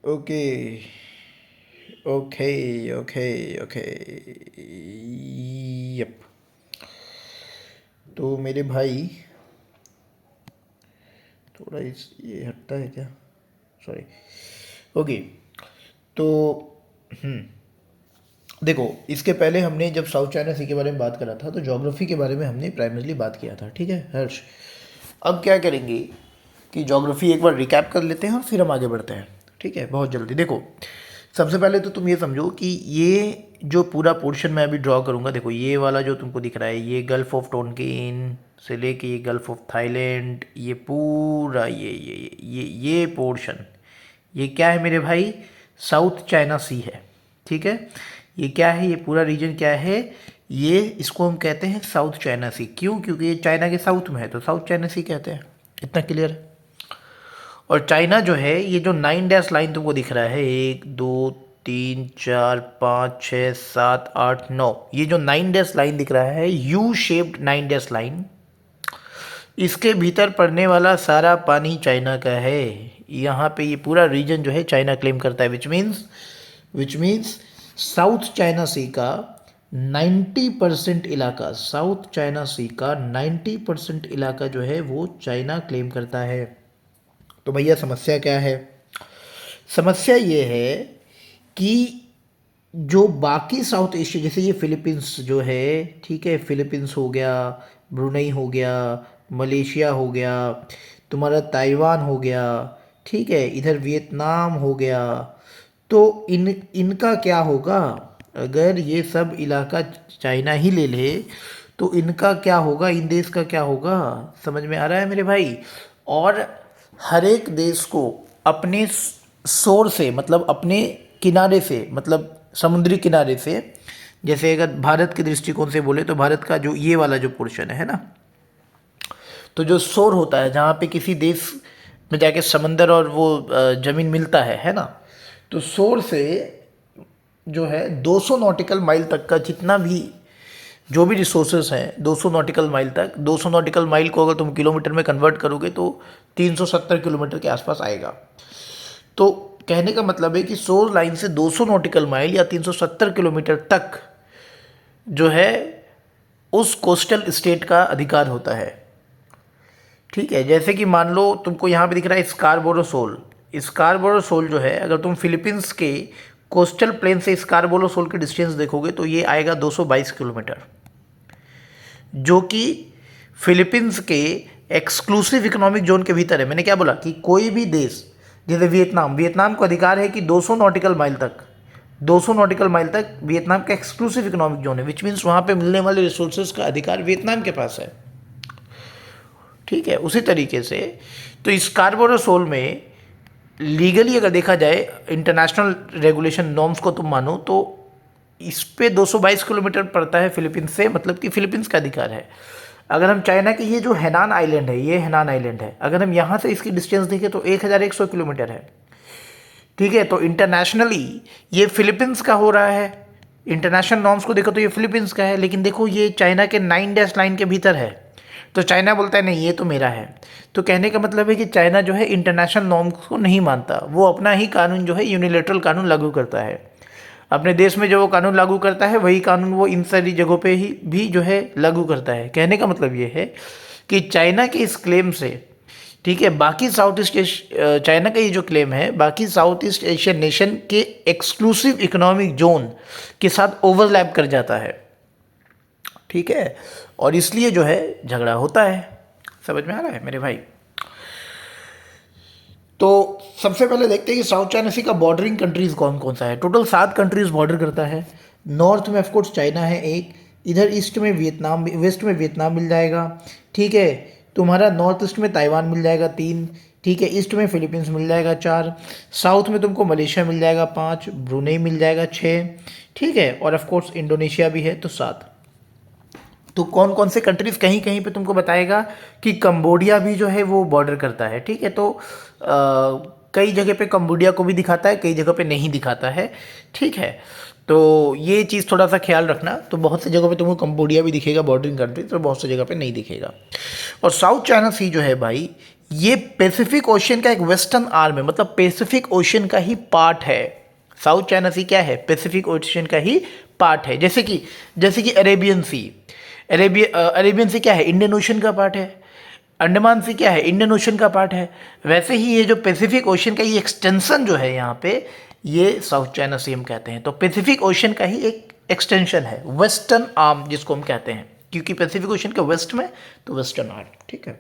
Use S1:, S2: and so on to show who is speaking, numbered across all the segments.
S1: Okay okay okay okay. Yup. तो मेरे भाई, थोड़ा इस ये हटता है क्या? सॉरी। ओके। तो देखो, इसके पहले हमने जब साउथ चाइना सी के बारे में बात करा था तो ज्योग्राफी के बारे में हमने प्राइमरीली बात किया था, ठीक है हर्ष? अब क्या करेंगे कि ज्योग्राफी एक बार रिकैप कर लेते हैं और फिर हम आगे बढ़ते हैं, ठीक है? बहुत जल्दी। देखो, सबसे पहले तो तुम ये समझो कि ये जो पूरा पोर्शन मैं अभी ड्रॉ करूँगा, देखो ये वाला जो तुमको दिख रहा है, ये गल्फ ऑफ टोनकिन से लेके ये गल्फ ऑफ थाईलैंड, ये पूरा ये पोर्शन, ये क्या है मेरे भाई? साउथ चाइना सी है, ठीक है? ये क्या है? ये पूरा रीजन क्या है? ये इसको हम कहते हैं साउथ चाइना सी। क्यों? क्योंकि ये चाइना के साउथ में है तो साउथ चाइना सी कहते हैं। इतना क्लियर है? और चाइना जो है, ये जो 9 डैश लाइन तुमको दिख रहा है, 1 2 3 4 5 6 7 8 9, ये जो 9 डैश लाइन दिख रहा है, यू शेप्ड 9 डैश लाइन, इसके भीतर पड़ने वाला सारा पानी चाइना का है। यहाँ पे ये पूरा रीजन जो है चाइना क्लेम करता है, विच मीन्स साउथ चाइना सी का 90% इलाका, साउथ चाइना सी का 90% इलाका जो है वो चाइना क्लेम करता है। तो भैया समस्या क्या है? समस्या ये है कि जो बाकी साउथ एशिया, जैसे ये फिलीपींस जो है, ठीक है, फिलीपींस हो गया, ब्रुनई हो गया, मलेशिया हो गया, तुम्हारा ताइवान हो गया, ठीक है, इधर वियतनाम हो गया, तो इनका क्या होगा? अगर ये सब इलाका चाइना ही ले ले तो इनका क्या होगा? इन देश का क्या होगा? समझ में आ रहा है मेरे भाई? और हर एक देश को अपने शोर से, मतलब अपने किनारे से, मतलब समुद्री किनारे से, जैसे अगर भारत के दृष्टिकोण से बोले तो भारत का जो ये वाला जो पोर्शन है ना, तो जो शोर होता है जहाँ पे किसी देश में जाके समंदर और वो ज़मीन मिलता है ना, तो शोर से जो है 200 नॉटिकल माइल तक का जितना भी जो भी रिसोर्सेज हैं, 200 नॉटिकल माइल तक, 200 नॉटिकल माइल को अगर तुम किलोमीटर में कन्वर्ट करोगे तो 370 किलोमीटर के आसपास आएगा। तो कहने का मतलब है कि शोर लाइन से 200 नॉटिकल माइल या 370 किलोमीटर तक जो है उस कोस्टल स्टेट का अधिकार होता है, ठीक है? जैसे कि मान लो तुमको यहाँ पे दिख रहा है स्कारबोरो सोल। स्कारबोरो सोल जो है, अगर तुम फिलीपींस के कोस्टल प्लेन से स्कारबोरो सोल की डिस्टेंस देखोगे तो ये आएगा 222 किलोमीटर, जो कि फिलीपींस के एक्सक्लूसिव इकोनॉमिक जोन के भीतर है। मैंने क्या बोला कि कोई भी देश, जैसे वियतनाम को अधिकार है कि 200 नॉटिकल माइल तक, 200 नॉटिकल माइल तक वियतनाम का एक्सक्लूसिव इकोनॉमिक जोन है, विच मीन्स वहाँ पे मिलने वाले रिसोर्सेज का अधिकार वियतनाम के पास है, ठीक है? उसी तरीके से तो स्कारबोरो सोल में लीगली अगर देखा जाए, इंटरनेशनल रेगुलेशन नॉर्म्स को तुम मानो तो इस पे 222 किलोमीटर पड़ता है फिलीपींस से, मतलब कि फिलीपींस का अधिकार है। अगर हम चाइना के ये जो हैनान आइलैंड है, ये हैनान आइलैंड है, अगर हम यहाँ से इसकी डिस्टेंस देखें तो 1100 किलोमीटर है, ठीक है? तो इंटरनेशनली ये फिलीपींस का हो रहा है, इंटरनेशनल नॉर्म्स को देखो तो ये फिलीपींस का है, लेकिन देखो ये चाइना के 9 डैश लाइन के भीतर है, तो चाइना बोलता है नहीं ये तो मेरा है। तो कहने का मतलब है कि चाइना जो है इंटरनेशनल नॉर्म्स को नहीं मानता, वो अपना ही कानून जो है यूनिलेटरल कानून लागू करता है। अपने देश में जो वो कानून लागू करता है वही कानून वो इन सारी जगहों पे ही भी जो है लागू करता है। कहने का मतलब ये है कि चाइना के इस क्लेम से, ठीक है, बाकी साउथ ईस्ट चाइना का ये जो क्लेम है बाकी साउथ ईस्ट एशियन नेशन के एक्सक्लूसिव इकोनॉमिक जोन के साथ ओवरलैप कर जाता है, ठीक है? और इसलिए जो है झगड़ा होता है। समझ में आ रहा है मेरे भाई? तो सबसे पहले देखते हैं कि साउथ चाइना सी का बॉर्डरिंग कंट्रीज कौन कौन सा है। टोटल 7 कंट्रीज बॉर्डर करता है। नॉर्थ में ऑफकोर्स चाइना है एक, इधर ईस्ट में वियतनाम, वेस्ट में वियतनाम मिल जाएगा, ठीक है? तुम्हारा नॉर्थ ईस्ट में ताइवान मिल जाएगा 3, ठीक है? ईस्ट में फिलीपींस मिल जाएगा 4, साउथ में तुमको मलेशिया मिल जाएगा 5, ब्रुनई मिल जाएगा 6, ठीक है? और ऑफकोर्स इंडोनेशिया भी है तो 7। तो कौन कौन से कंट्रीज़, कहीं कहीं पे तुमको बताएगा कि कंबोडिया भी जो है वो बॉर्डर करता है, ठीक है? तो कई जगह पे कंबोडिया को भी दिखाता है, कई जगह पे नहीं दिखाता है, ठीक है? तो ये चीज़ थोड़ा सा ख्याल रखना। तो बहुत सी जगह पे तुमको कंबोडिया भी दिखेगा बॉर्डरिंग कंट्री, तो बहुत सी जगह पे नहीं दिखेगा। और साउथ चाइना सी जो है भाई, ये पैसिफिक ओशियन का एक वेस्टर्न आर्म है, मतलब पैसिफिक ओशियन का ही पार्ट है। साउथ चाइना सी क्या है? पैसिफिक ओशियन का ही पार्ट है। जैसे कि अरेबियन सी, अरेबियन सी क्या है? इंडियन ओशन का पार्ट है। अंडमान सी क्या है? इंडियन ओशन का पार्ट है। वैसे ही ये जो पैसिफिक ओशन का ये एक्सटेंशन जो है यहाँ पे, ये साउथ चाइना सी हम कहते हैं। तो पैसिफिक ओशन का ही एक एक्सटेंशन है, वेस्टर्न आर्म जिसको हम कहते हैं, क्योंकि पैसिफिक ओशन के वेस्ट में, तो वेस्टर्न आर्म। ठीक है,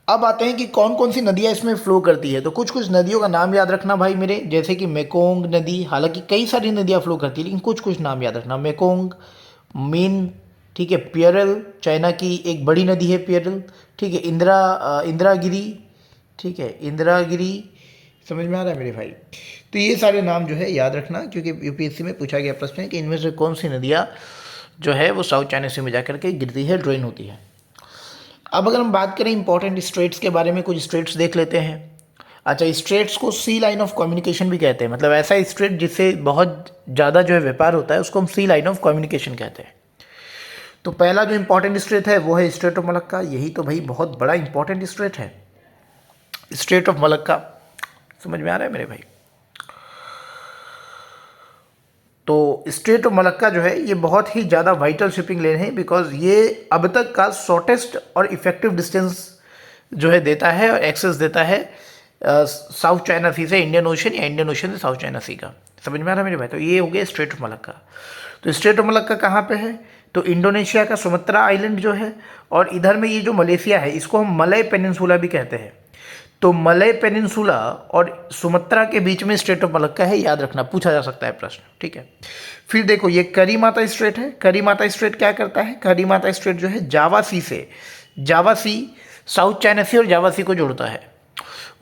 S1: अब आते हैं कि कौन कौन सी नदियाँ इसमें फ्लो करती है। तो कुछ कुछ नदियों का नाम याद रखना भाई मेरे, जैसे कि मेकोंग नदी, हालांकि कई सारी नदियाँ फ्लो करती है, लेकिन कुछ कुछ नाम याद रखना। मेकोंग, मीन, ठीक है, पियरल, चाइना की एक बड़ी नदी है पियरल, ठीक है, इंदिरागिरी, ठीक है, इंदिरागिरी, समझ में आ रहा है मेरे भाई। तो ये सारे नाम जो है याद रखना, क्योंकि यूपीएससी में पूछा गया प्रश्न है कि इनमें से कौन सी नदियाँ जो है वो साउथ चाइना सी में जाकर के गिरती है, ड्रेन होती है। अब अगर हम बात करें इंपॉर्टेंट स्ट्रेट्स के बारे में, कुछ स्ट्रेट्स देख लेते हैं। अच्छा, स्ट्रेट्स को सी लाइन ऑफ कम्युनिकेशन भी कहते हैं, मतलब ऐसा स्ट्रेट जिससे बहुत ज़्यादा जो है व्यापार होता है, उसको हम सी लाइन ऑफ कम्युनिकेशन कहते हैं। तो पहला जो इंपॉर्टेंट स्ट्रेट है वो है स्ट्रेट ऑफ मलक्का। यही तो भाई बहुत बड़ा इंपॉर्टेंट स्ट्रेट है, स्ट्रेट ऑफ मलक्का। समझ में आ रहा है मेरे भाई। तो स्ट्रेट ऑफ मलक्का जो है ये बहुत ही ज़्यादा वाइटल शिपिंग लेन है, बिकॉज ये अब तक का शॉर्टेस्ट और इफेक्टिव डिस्टेंस जो है देता है और एक्सेस देता है साउथ चाइना सी से इंडियन ओशन, या इंडियन ओशन से साउथ चाइना सी का। समझ में आ रहा है मेरे भाई। तो ये हो गया स्ट्रेट ऑफ मलक्का। तो स्ट्रेट ऑफ मलक्का कहाँ पे है? तो इंडोनेशिया का सुमत्रा आइलैंड जो है, और इधर में ये जो मलेशिया है, इसको हम मलय पेनिनसुला भी कहते हैं। तो मलय पेनिनसुला और सुमत्रा के बीच में स्ट्रेट ऑफ मलक्का है, याद रखना, पूछा जा सकता है प्रश्न। ठीक है, फिर देखो ये करी माता स्ट्रेट है। करी माता स्ट्रेट क्या करता है? करी माता स्ट्रेट जो है जावा सी से, जावा सी साउथ चाइना सी और जावा सी को जोड़ता है।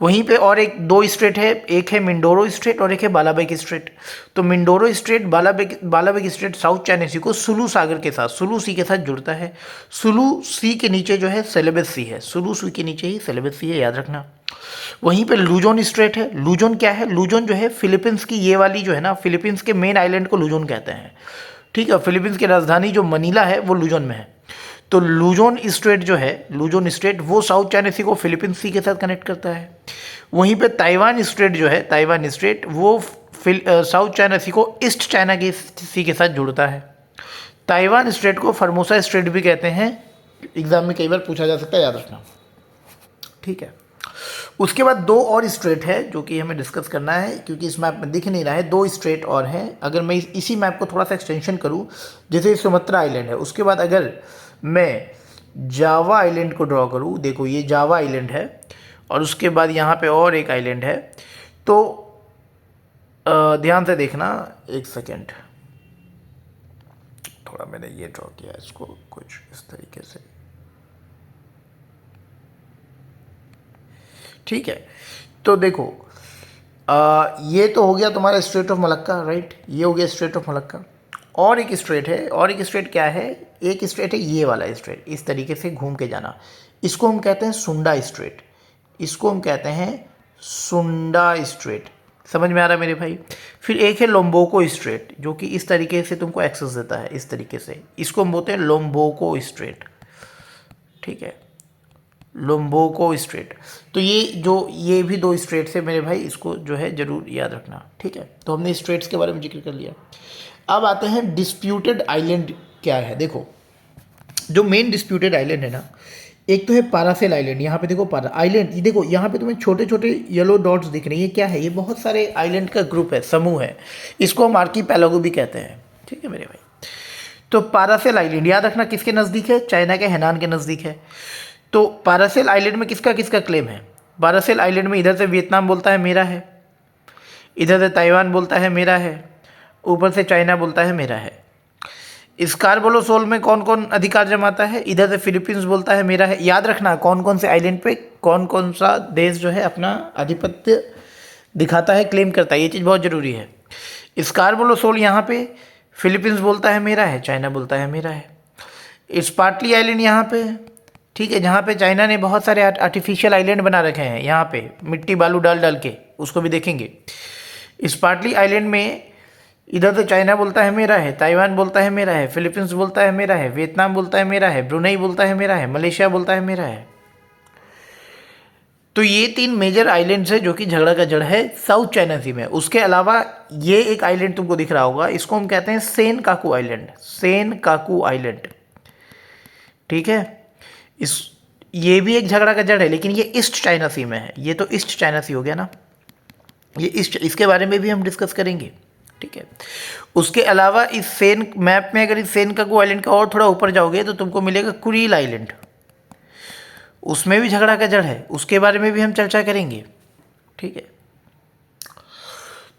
S1: वहीं पे और एक दो स्ट्रेट है, एक है मिंडोरो स्ट्रेट और एक है बालाबेक स्ट्रेट। तो Mindoro strait, Balabac strait south China sea को सुलू सागर के साथ, सुलू सी के साथ जुड़ता है। सुलू सी के नीचे जो है सेलेबस सी है, सुलू सी के नीचे ही सेलेबस सी है, याद रखना। वहीं पे लूजोन स्ट्रेट है। लूजोन क्या है? लूजोन जो है फिलीपींस की ये वाली जो है ना, फिलीपींस के मेन आइलैंड को लूजोन कहते हैं। ठीक है, फिलीपींस की राजधानी जो मनीला है वो लूजोन में है। तो लूजोन स्ट्रेट जो है, लूजोन स्ट्रेट वो साउथ चाइना सी को फिलीपींस सी के साथ कनेक्ट करता है। वहीं पे ताइवान स्ट्रेट जो है, ताइवान स्ट्रेट वो साउथ चाइना सी को ईस्ट चाइना की सी के साथ जोड़ता है। ताइवान स्ट्रेट को फॉर्मोसा स्ट्रेट भी कहते हैं, एग्जाम में कई बार पूछा जा सकता है, याद रखना। ठीक है, उसके बाद दो और स्ट्रेट है जो कि हमें डिस्कस करना है, क्योंकि इस मैप में दिख नहीं रहा है। दो स्ट्रेट और हैं। अगर मैं इसी मैप को थोड़ा सा एक्सटेंशन करूं, जैसे सुमत्रा आइलैंड है, उसके बाद अगर मैं जावा आइलैंड को ड्रॉ करूं, देखो ये जावा आइलैंड है, और उसके बाद यहाँ पे और एक आइलैंड है। तो ध्यान से देखना, एक सेकेंड, थोड़ा मैंने ये ड्रॉ किया इसको कुछ इस तरीके से। ठीक है, तो देखो ये तो हो गया तुम्हारा स्ट्रेट ऑफ मलक्का, राइट, ये हो गया स्ट्रेट ऑफ मलक्का। और एक स्ट्रेट है, और एक स्ट्रेट क्या है? एक स्ट्रेट है ये वाला स्ट्रेट, इस तरीके से घूम के जाना, इसको हम कहते हैं सुंडा स्ट्रेट, इसको हम कहते हैं सुंडा स्ट्रेट। समझ में आ रहा है मेरे भाई। फिर एक है लोम्बोको स्ट्रेट, जो कि इस तरीके से तुमको एक्सेस देता है, इस तरीके से, इसको हम बोलते हैं लोम्बोको स्ट्रेट। ठीक है, लोम्बोको स्ट्रेट। तो ये भी दो स्ट्रेट्स है मेरे भाई, इसको जो है जरूर याद रखना। ठीक है, तो हमने स्ट्रेट्स के बारे में जिक्र कर लिया। अब आते हैं डिस्प्यूटेड आइलैंड क्या है। देखो जो मेन डिस्प्यूटेड आइलैंड है ना, एक तो है पारासेल आइलैंड। यहाँ पे देखो पारा आइलैंड, ये देखो यहाँ पे तुम्हें छोटे छोटे येलो डॉट्स दिख रहे हैं, ये क्या है? ये बहुत सारे आइलैंड का ग्रुप है, समूह है, इसको हम आर्कीपेलागो भी कहते हैं। ठीक है मेरे भाई। तो पारासेल आइलैंड याद रखना किसके नज़दीक है? चाइना के हैनान के नज़दीक है। तो पारासेल आइलैंड में किसका किसका क्लेम है? पारासेल आइलैंड में इधर से वियतनाम बोलता है मेरा है, इधर से ताइवान बोलता है मेरा है, ऊपर से चाइना बोलता है मेरा है। स्कारबोलो सोल में कौन कौन अधिकार जमाता है? इधर से फिलीपींस बोलता है मेरा है। याद रखना कौन कौन से आइलैंड पे कौन कौन सा देश जो है अपना आधिपत्य दिखाता है, क्लेम करता है, ये चीज़ बहुत ज़रूरी है। स्कारबोलो सोल यहाँ पे फिलीपींस बोलता है मेरा है, चाइना बोलता है मेरा है। स्पार्टली आइलैंड यहाँ पे, ठीक है, जहाँ पे चाइना ने बहुत सारे आर्टिफिशियल आइलैंड बना रखे हैं, यहाँ पे मिट्टी बालू डाल डाल के, उसको भी देखेंगे। स्पार्टली आइलैंड में इधर तो चाइना बोलता है मेरा है, ताइवान बोलता है मेरा है, फिलीपींस बोलता है मेरा है, वियतनाम बोलता है मेरा है, ब्रुनई बोलता है मेरा है, मलेशिया बोलता है मेरा है। तो ये 3 मेजर आइलैंड्स है जो कि झगड़ा का जड़ है साउथ चाइना सी में। उसके अलावा ये एक आइलैंड तुमको दिख रहा होगा, इसको हम कहते हैं सेन काकू आइलैंड, सेन काकू आइलैंड, ठीक है। इस ये भी एक झगड़ा का जड़ है, लेकिन ये ईस्ट चाइना सी में है। ये तो ईस्ट चाइना सी हो गया ना, ये ईस्ट, इसके बारे में भी हम डिस्कस करेंगे, ठीक है। उसके अलावा इस सेन मैप में अगर इस सेन काकू आइलैंड का और थोड़ा ऊपर जाओगे तो तुमको मिलेगा कुरील आइलैंड, उसमें भी झगड़ा का जड़ है, उसके बारे में भी हम चर्चा करेंगे, ठीक है।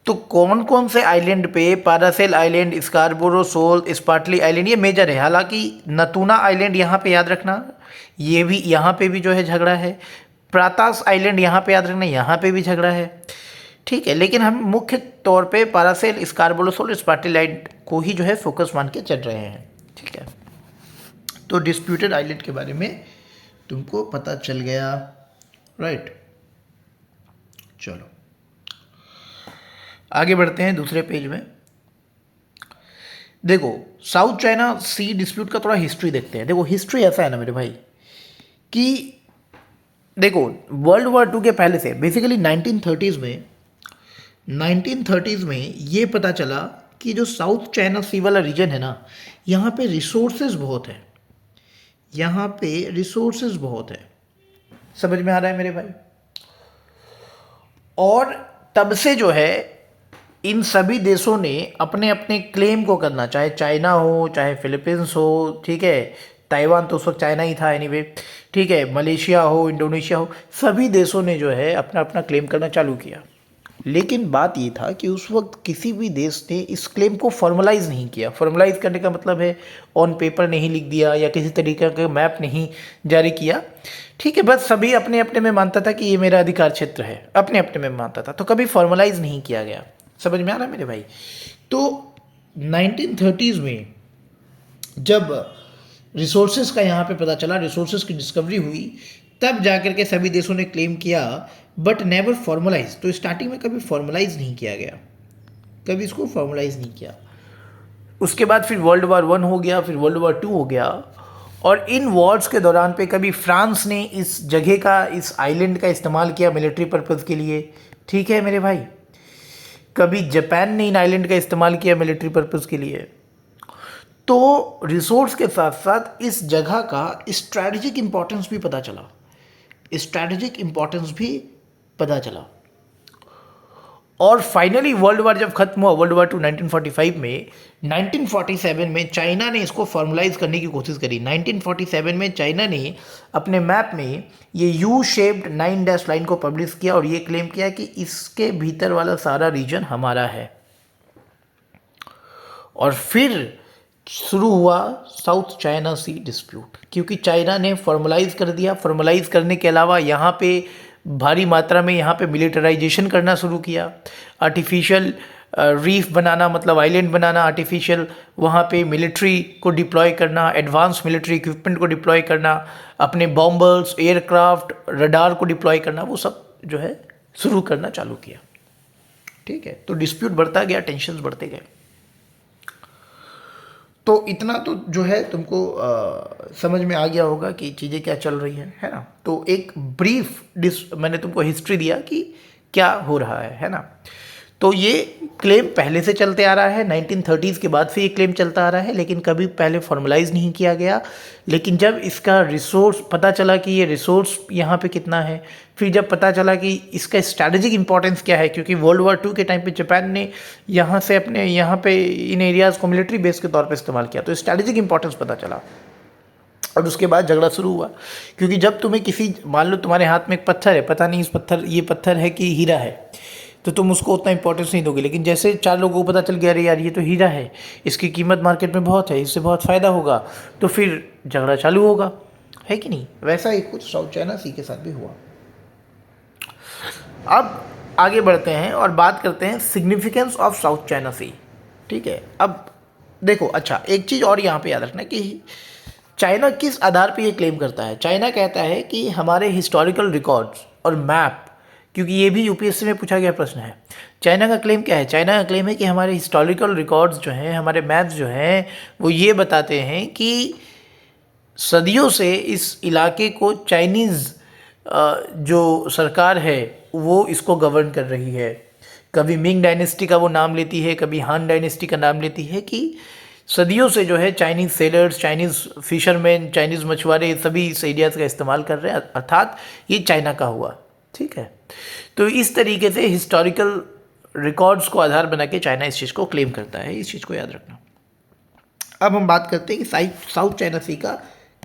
S1: तो कौन कौन से आइलैंड पे, Paracel island, Scarborough shoal, Spratly island, ये मेजर है। हालांकि नतूना आइलैंड यहाँ पे याद रखना, ये भी यहाँ पे भी जो है झगड़ा है। प्रातास आइलैंड यहाँ पे याद रखना, यहाँ पे भी झगड़ा है, ठीक है। लेकिन हम मुख्य तौर पे Paracel, Scarborough shoal, Spratly island को ही जो है फोकस मान के चल रहे हैं, ठीक है। तो डिस्प्यूटेड आइलैंड के बारे में तुमको पता चल गया, राइट। चलो आगे बढ़ते हैं दूसरे पेज में। देखो साउथ चाइना सी डिस्प्यूट का थोड़ा हिस्ट्री देखते हैं। देखो हिस्ट्री ऐसा है ना मेरे भाई कि देखो वर्ल्ड वॉर 2 के पहले से बेसिकली 1930s में ये पता चला कि जो साउथ चाइना सी वाला रीजन है ना, यहाँ पे रिसोर्सेज बहुत है, यहाँ पे रिसोर्सेज बहुत है। समझ में आ रहा है मेरे भाई? और तब से जो है इन सभी देशों ने अपने अपने क्लेम को करना, चाहे चाइना हो, चाहे फिलीपींस हो, ठीक है, ताइवान तो उस वक्त चाइना ही था एनीवे, ठीक है, मलेशिया हो, इंडोनेशिया हो, सभी देशों ने जो है अपना अपना क्लेम करना चालू किया। लेकिन बात ये था कि उस वक्त किसी भी देश ने इस क्लेम को फॉर्मलाइज नहीं किया। फॉर्मलाइज करने का मतलब है ऑन पेपर नहीं लिख दिया या किसी तरीके का मैप नहीं जारी किया, ठीक है। बस सभी अपने अपने में मानता था कि ये मेरा अधिकार क्षेत्र है, अपने अपने में मानता था, तो कभी फॉर्मलाइज नहीं किया गया। समझ में आ रहा है मेरे भाई? तो 1930s में जब रिसोर्सेज का यहाँ पे पता चला, रिसोर्सेज की डिस्कवरी हुई, तब जाकर के सभी देशों ने क्लेम किया, बट नेवर फॉर्मलाइज। तो स्टार्टिंग में कभी फॉर्मलाइज नहीं किया गया, कभी इसको फॉर्मलाइज नहीं किया। उसके बाद फिर वर्ल्ड वॉर 1 हो गया, फिर वर्ल्ड वॉर 2 हो गया, और इन वॉर्स के दौरान पे कभी फ्रांस ने इस जगह का, इस आइलैंड का इस्तेमाल किया मिलिट्री पर्पज़ के लिए, ठीक है मेरे भाई। कभी जापान ने इन आइलैंड का इस्तेमाल किया मिलिट्री पर्पज़ के लिए। तो रिसोर्स के साथ साथ इस जगह का स्ट्रैटेजिक इंपॉर्टेंस भी पता चला, स्ट्रैटेजिक इंपॉर्टेंस भी पता चला। और फाइनली वर्ल्ड वॉर जब खत्म हुआ, वर्ल्ड वॉर 2 1945 में, 1947 में चाइना ने इसको फॉर्मलाइज करने की कोशिश करी। 1947 में चाइना ने अपने मैप में ये यू शेप्ड 9 डैश लाइन को पब्लिश किया और ये क्लेम किया कि इसके भीतर वाला सारा रीजन हमारा है। और फिर शुरू हुआ साउथ चाइना सी डिस्प्यूट, क्योंकि चाइना ने फॉर्मलाइज कर दिया। फॉर्मलाइज करने के अलावा यहाँ पे भारी मात्रा में यहाँ पे मिलिटराइजेशन करना शुरू किया, आर्टिफिशियल रीफ बनाना, मतलब आइलैंड बनाना आर्टिफिशियल, वहाँ पे मिलिट्री को डिप्लॉय करना, एडवांस मिलिट्री इक्विपमेंट को डिप्लॉय करना, अपने बॉम्बर्स, एयरक्राफ्ट, रडार को डिप्लॉय करना, वो सब जो है शुरू करना चालू किया, ठीक है। तो डिस्प्यूट बढ़ता गया, टेंशन बढ़ते गए। तो इतना तो जो है तुमको समझ में आ गया होगा कि चीज़ें क्या चल रही हैं, है ना। तो एक ब्रीफ मैंने तुमको हिस्ट्री दिया कि क्या हो रहा है ना। तो ये क्लेम पहले से चलते आ रहा है, 1930s के बाद से ये क्लेम चलता आ रहा है, लेकिन कभी पहले फॉर्मलाइज नहीं किया गया। लेकिन जब इसका रिसोर्स पता चला कि ये रिसोर्स यहाँ पे कितना है, फिर जब पता चला कि इसका स्ट्रैटेजिक इंपॉर्टेंस क्या है, क्योंकि वर्ल्ड वॉर 2 के टाइम पे जापान ने यहाँ से अपने यहाँ पे इन एरियाज़ को मिलिट्री बेस के तौर पे इस्तेमाल किया, तो स्ट्रैटेजिक इंपॉर्टेंस पता चला। और उसके बाद झगड़ा शुरू हुआ, क्योंकि जब तुम्हें किसी, मान लो तुम्हारे हाथ में एक पत्थर है, पता नहीं ये पत्थर है कि हीरा है, तो तुम उसको उतना इंपॉर्टेंस नहीं दोगे। लेकिन जैसे 4 लोगों को पता चल गया, अरे यार ये तो हीरा है, इसकी कीमत मार्केट में बहुत है, इससे बहुत फ़ायदा होगा, तो फिर झगड़ा चालू होगा, है कि नहीं। वैसा ही कुछ साउथ चाइना सी के साथ भी हुआ। अब आगे बढ़ते हैं और बात करते हैं सिग्निफिकेंस ऑफ साउथ चाइना सी, ठीक है। अब देखो, अच्छा एक चीज़ और यहाँ पे याद रखना कि चाइना किस आधार पे ये क्लेम करता है। चाइना कहता है कि हमारे हिस्टोरिकल रिकॉर्ड्स और मैप, क्योंकि ये भी यूपीएससी में पूछा गया प्रश्न है। चाइना का क्लेम क्या है? चाइना का क्लेम है कि हमारे हिस्टोरिकल रिकॉर्ड्स जो हैं, हमारे मैप्स जो हैं, वो ये बताते हैं कि सदियों से इस इलाके को चाइनीज़ जो सरकार है वो इसको गवर्न कर रही है। कभी मिंग डायनेस्टी का वो नाम लेती है, कभी हान डायनेस्टी का नाम लेती है, कि सदियों से जो है Chinese sellers, Chinese fisherman, Chinese मछुआरे सभी इस एरियाज़ का इस्तेमाल कर रहे हैं, अर्थात ये चाइना का हुआ। ठीक है, तो इस तरीके से हिस्टोरिकल रिकॉर्ड्स को आधार बना के चाइना इस चीज़ को क्लेम करता है, इस चीज़ को याद रखना। अब हम बात करते हैं कि साउथ चाइना सी का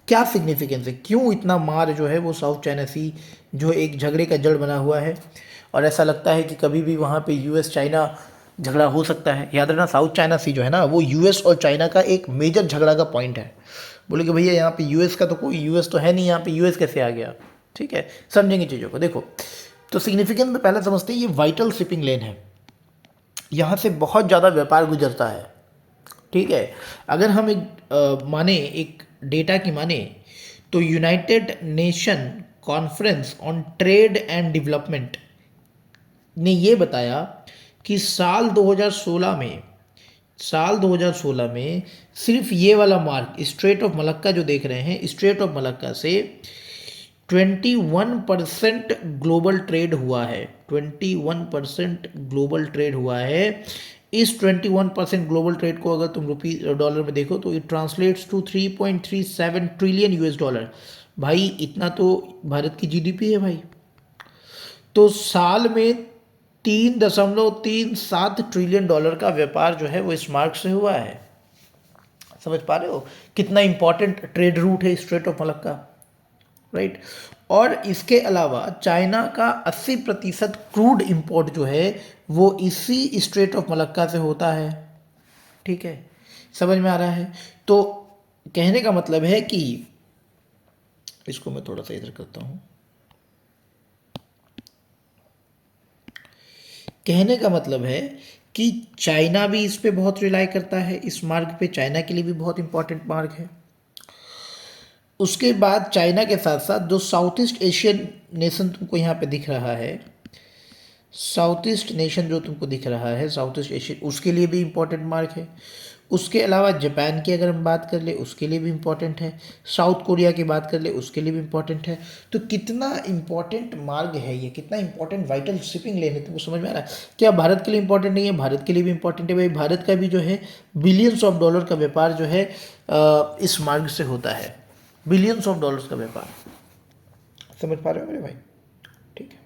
S1: क्या सिग्निफिकेंस है, क्यों इतना मार जो है वो साउथ चाइना सी जो एक झगड़े का जड़ बना हुआ है, और ऐसा लगता है कि कभी भी वहाँ पे यूएस चाइना झगड़ा हो सकता है। याद रखना, साउथ चाइना सी जो है ना वो यूएस और चाइना का एक मेजर झगड़ा का पॉइंट है। बोले कि भैया यहाँ पे यूएस का तो कोई यूएस तो है नहीं, यहाँ पे यूएस कैसे आ गया। ठीक है, समझेंगे चीज़ों को। देखो, तो सिग्निफिकेंस में पहले समझते हैं, ये वाइटल शिपिंग लेन है, यहाँ से बहुत ज़्यादा व्यापार गुजरता है। ठीक है, अगर हम एक डेटा की माने तो United nation conference on trade and development ने ये बताया कि साल 2016 में सिर्फ ये वाला मार्क स्ट्रेट ऑफ मलक्का जो देख रहे हैं, स्ट्रेट ऑफ मलक्का से 21% ग्लोबल ट्रेड हुआ है। 21% ग्लोबल ट्रेड हुआ है। इस 21% ग्लोबल ट्रेड को अगर तुम डॉलर में देखो तो it translates to 3.37 trillion US dollar. भाई इतना तो भारत की जीडीपी है भाई। तो साल में 3.37 ट्रिलियन डॉलर का व्यापार जो है वो इस मार्ग से हुआ है। समझ पा रहे हो कितना इंपॉर्टेंट ट्रेड रूट है स्ट्रेट ऑफ मलक्का, राइट। और इसके अलावा चाइना का 80% क्रूड इंपोर्ट जो है वो इसी स्ट्रेट ऑफ मलक्का से होता है। ठीक है, समझ में आ रहा है। तो कहने का मतलब है कि इसको मैं थोड़ा सा इधर करता हूँ। कहने का मतलब है कि चाइना भी इस पे बहुत रिलाई करता है, इस मार्ग पे चाइना के लिए भी बहुत इंपॉर्टेंट मार्ग है। उसके बाद चाइना के साथ साथ जो साउथ ईस्ट एशियन नेशन तुमको यहाँ पे दिख रहा है, साउथ ईस्ट नेशन जो तुमको दिख रहा है, साउथ ईस्ट एशियन, उसके लिए भी इम्पोर्टेंट मार्ग है। उसके अलावा जापान की अगर हम बात कर ले उसके लिए भी इम्पोर्टेंट है। साउथ कोरिया की बात कर ले उसके लिए भी इम्पोर्टेंट है। तो कितना इम्पोर्टेंट मार्ग है ये, कितना इम्पोर्टेंट वाइटल शिपिंग लेन है, तुमको समझ में आ रहा है। क्या भारत के लिए इम्पोर्टेंट नहीं है? भारत के लिए भी इम्पोर्टेंट है भाई। भारत का भी जो है बिलियंस ऑफ डॉलर का व्यापार जो है इस मार्ग से होता है, बिलियंस ऑफ डॉलर्स का व्यापार। समझ पा रहे हो मेरे भाई? ठीक है,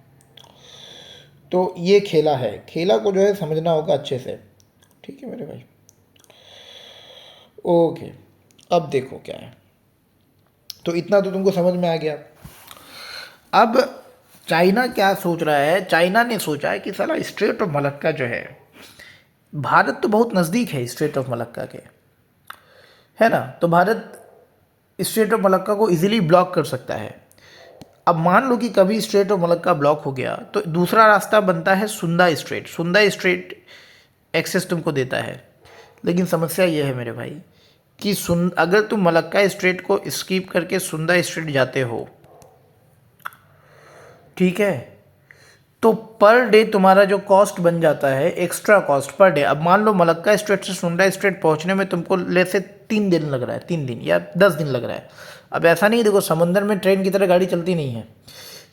S1: तो ये खेला है, खेला को जो है समझना होगा अच्छे से। ठीक है मेरे भाई, ओके। अब देखो क्या है, तो इतना तो तुमको समझ में आ गया। अब चाइना क्या सोच रहा है? चाइना ने सोचा है कि साला स्ट्रेट ऑफ मलक्का जो है, भारत तो बहुत नज़दीक है स्ट्रेट ऑफ मलक्का के, है ना। तो भारत स्ट्रेट ऑफ मलक्का को इजीली ब्लॉक कर सकता है। अब मान लो कि कभी स्ट्रेट ऑफ मलक्का ब्लॉक हो गया तो दूसरा रास्ता बनता है Sunda strait. Sunda strait access तुमको देता है, लेकिन समस्या यह है मेरे भाई कि अगर तुम मलक्का स्ट्रेट को स्किप करके सुंदा स्ट्रेट जाते हो, ठीक है, तो पर डे तुम्हारा जो कॉस्ट बन जाता है, एक्स्ट्रा कॉस्ट पर डे। अब मान लो मलक्का स्ट्रेट से सुंदा स्ट्रेट पहुंचने में तुमको ले से 3 दिन लग रहा है, 3 दिन या 10 दिन लग रहा है। अब ऐसा नहीं, देखो समंदर में ट्रेन की तरह गाड़ी चलती नहीं है।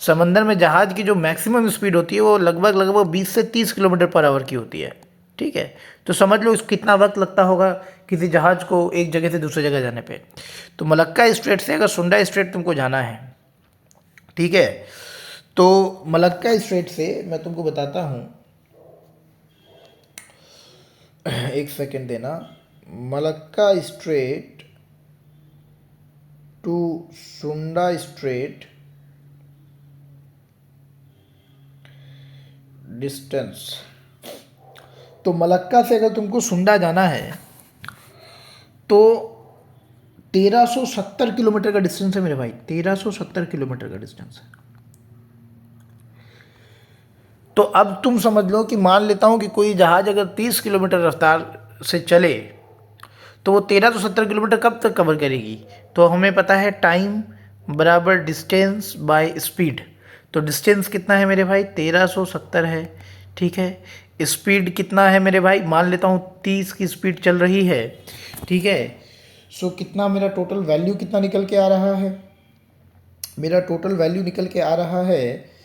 S1: समंदर में जहाज़ की जो मैक्सिमम स्पीड होती है वो लगभग 20 से 30 किलोमीटर पर आवर की होती है। ठीक है, तो समझ लो इसको कितना वक्त लगता होगा किसी जहाज़ को एक जगह से दूसरी जगह जाने पे। तो मलक्का स्ट्रेट से अगर सुंडा स्ट्रेट तुमको जाना है, ठीक है, तो मलक्का स्ट्रेट से मैं तुमको बताता हूँ, एक सेकंड देना। मलक्का स्ट्रेट टू सुंडा स्ट्रेट डिस्टेंस, तो मलक्का से अगर तुमको सुंडा जाना है तो 1370 किलोमीटर का डिस्टेंस है मेरे भाई, 1370 किलोमीटर का डिस्टेंस है। तो अब तुम समझ लो कि मान लेता हूँ कि कोई जहाज़ अगर 30 किलोमीटर रफ्तार से चले तो वो 1370 किलोमीटर कब तक कवर करेगी? तो हमें पता है टाइम बराबर डिस्टेंस बाय स्पीड। तो डिस्टेंस कितना है मेरे भाई? 1370 है। ठीक है, स्पीड कितना है मेरे भाई? मान लेता हूँ 30 की स्पीड चल रही है। ठीक है, सो कितना मेरा टोटल वैल्यू कितना निकल के आ रहा है? मेरा टोटल वैल्यू निकल के आ रहा है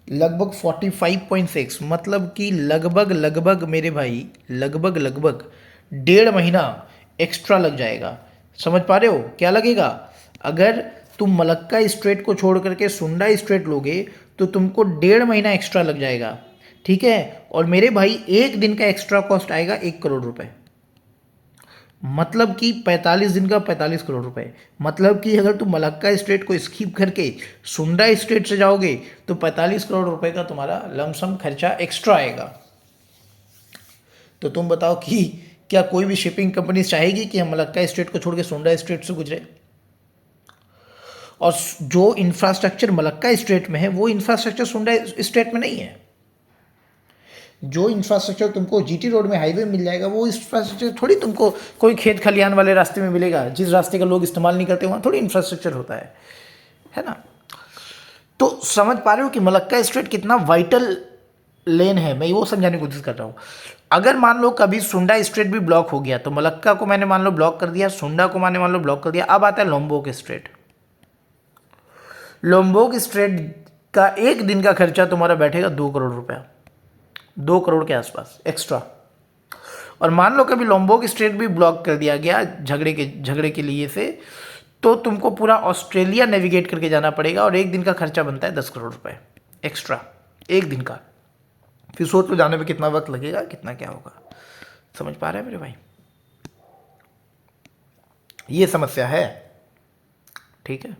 S1: लगभग 45.6, मतलब कि लगभग लगभग मेरे भाई लगभग लगभग 1.5 महीना एक्स्ट्रा लग जाएगा। समझ पा रहे हो क्या लगेगा? अगर तुम मलक्का स्ट्रेट को छोड़ करके सुंडा स्ट्रेट लोगे तो तुमको 1.5 महीना एक्स्ट्रा लग जाएगा, ठीक है। और मेरे भाई एक दिन का एक्स्ट्रा कॉस्ट आएगा 1 करोड़ रुपए, मतलब कि 45 दिन का 45 करोड़ रुपए। मतलब कि अगर तुम मलक्का स्ट्रेट को स्किप करके सुंडा स्ट्रेट से जाओगे तो 45 करोड़ रुपए का तुम्हारा लमसम खर्चा एक्स्ट्रा आएगा। तो तुम बताओ कि क्या कोई भी शिपिंग कंपनी चाहेगी कि हम मलक्का स्ट्रेट को छोड़ के सुंडा स्ट्रेट से गुजरे? और जो इंफ्रास्ट्रक्चर मलक्का स्ट्रेट में है वो इंफ्रास्ट्रक्चर सुंडा स्ट्रेट में नहीं है। जो इंफ्रास्ट्रक्चर तुमको जीटी रोड में हाईवे मिल जाएगा वो इंफ्रास्ट्रक्चर थोड़ी तुमको कोई खेत खलिहान वाले रास्ते में मिलेगा। जिस रास्ते का लोग इस्तेमाल नहीं करते वहाँ थोड़ी इंफ्रास्ट्रक्चर होता है ना। तो समझ पा रहे हो कि मलक्का स्ट्रेट कितना वाइटल लेन है। मैं वो समझाने की कोशिश कर रहा हूँ। अगर मान लो कभी सुंडा स्ट्रेट भी ब्लॉक हो गया तो मलक्का को मैंने मान लो ब्लॉक कर दिया, सुंडा को मैंने मान लो ब्लॉक कर दिया, अब आता है लोम्बोक स्ट्रेट। लोम्बोक स्ट्रेट का एक दिन का खर्चा तुम्हारा बैठेगा 2 करोड़ रुपया, 2 करोड़ के आसपास एक्स्ट्रा। और मान लो कभी लोम्बोक स्ट्रेट भी ब्लॉक कर दिया गया झगड़े के लिए से, तो तुमको पूरा ऑस्ट्रेलिया नेविगेट करके जाना पड़ेगा और एक दिन का खर्चा बनता है 10 करोड़ रुपए एक्स्ट्रा, एक दिन का। फिर सोच लो जाने पे कितना वक्त लगेगा, कितना क्या होगा। समझ पा रहे हैं मेरे भाई? ये समस्या है, ठीक है।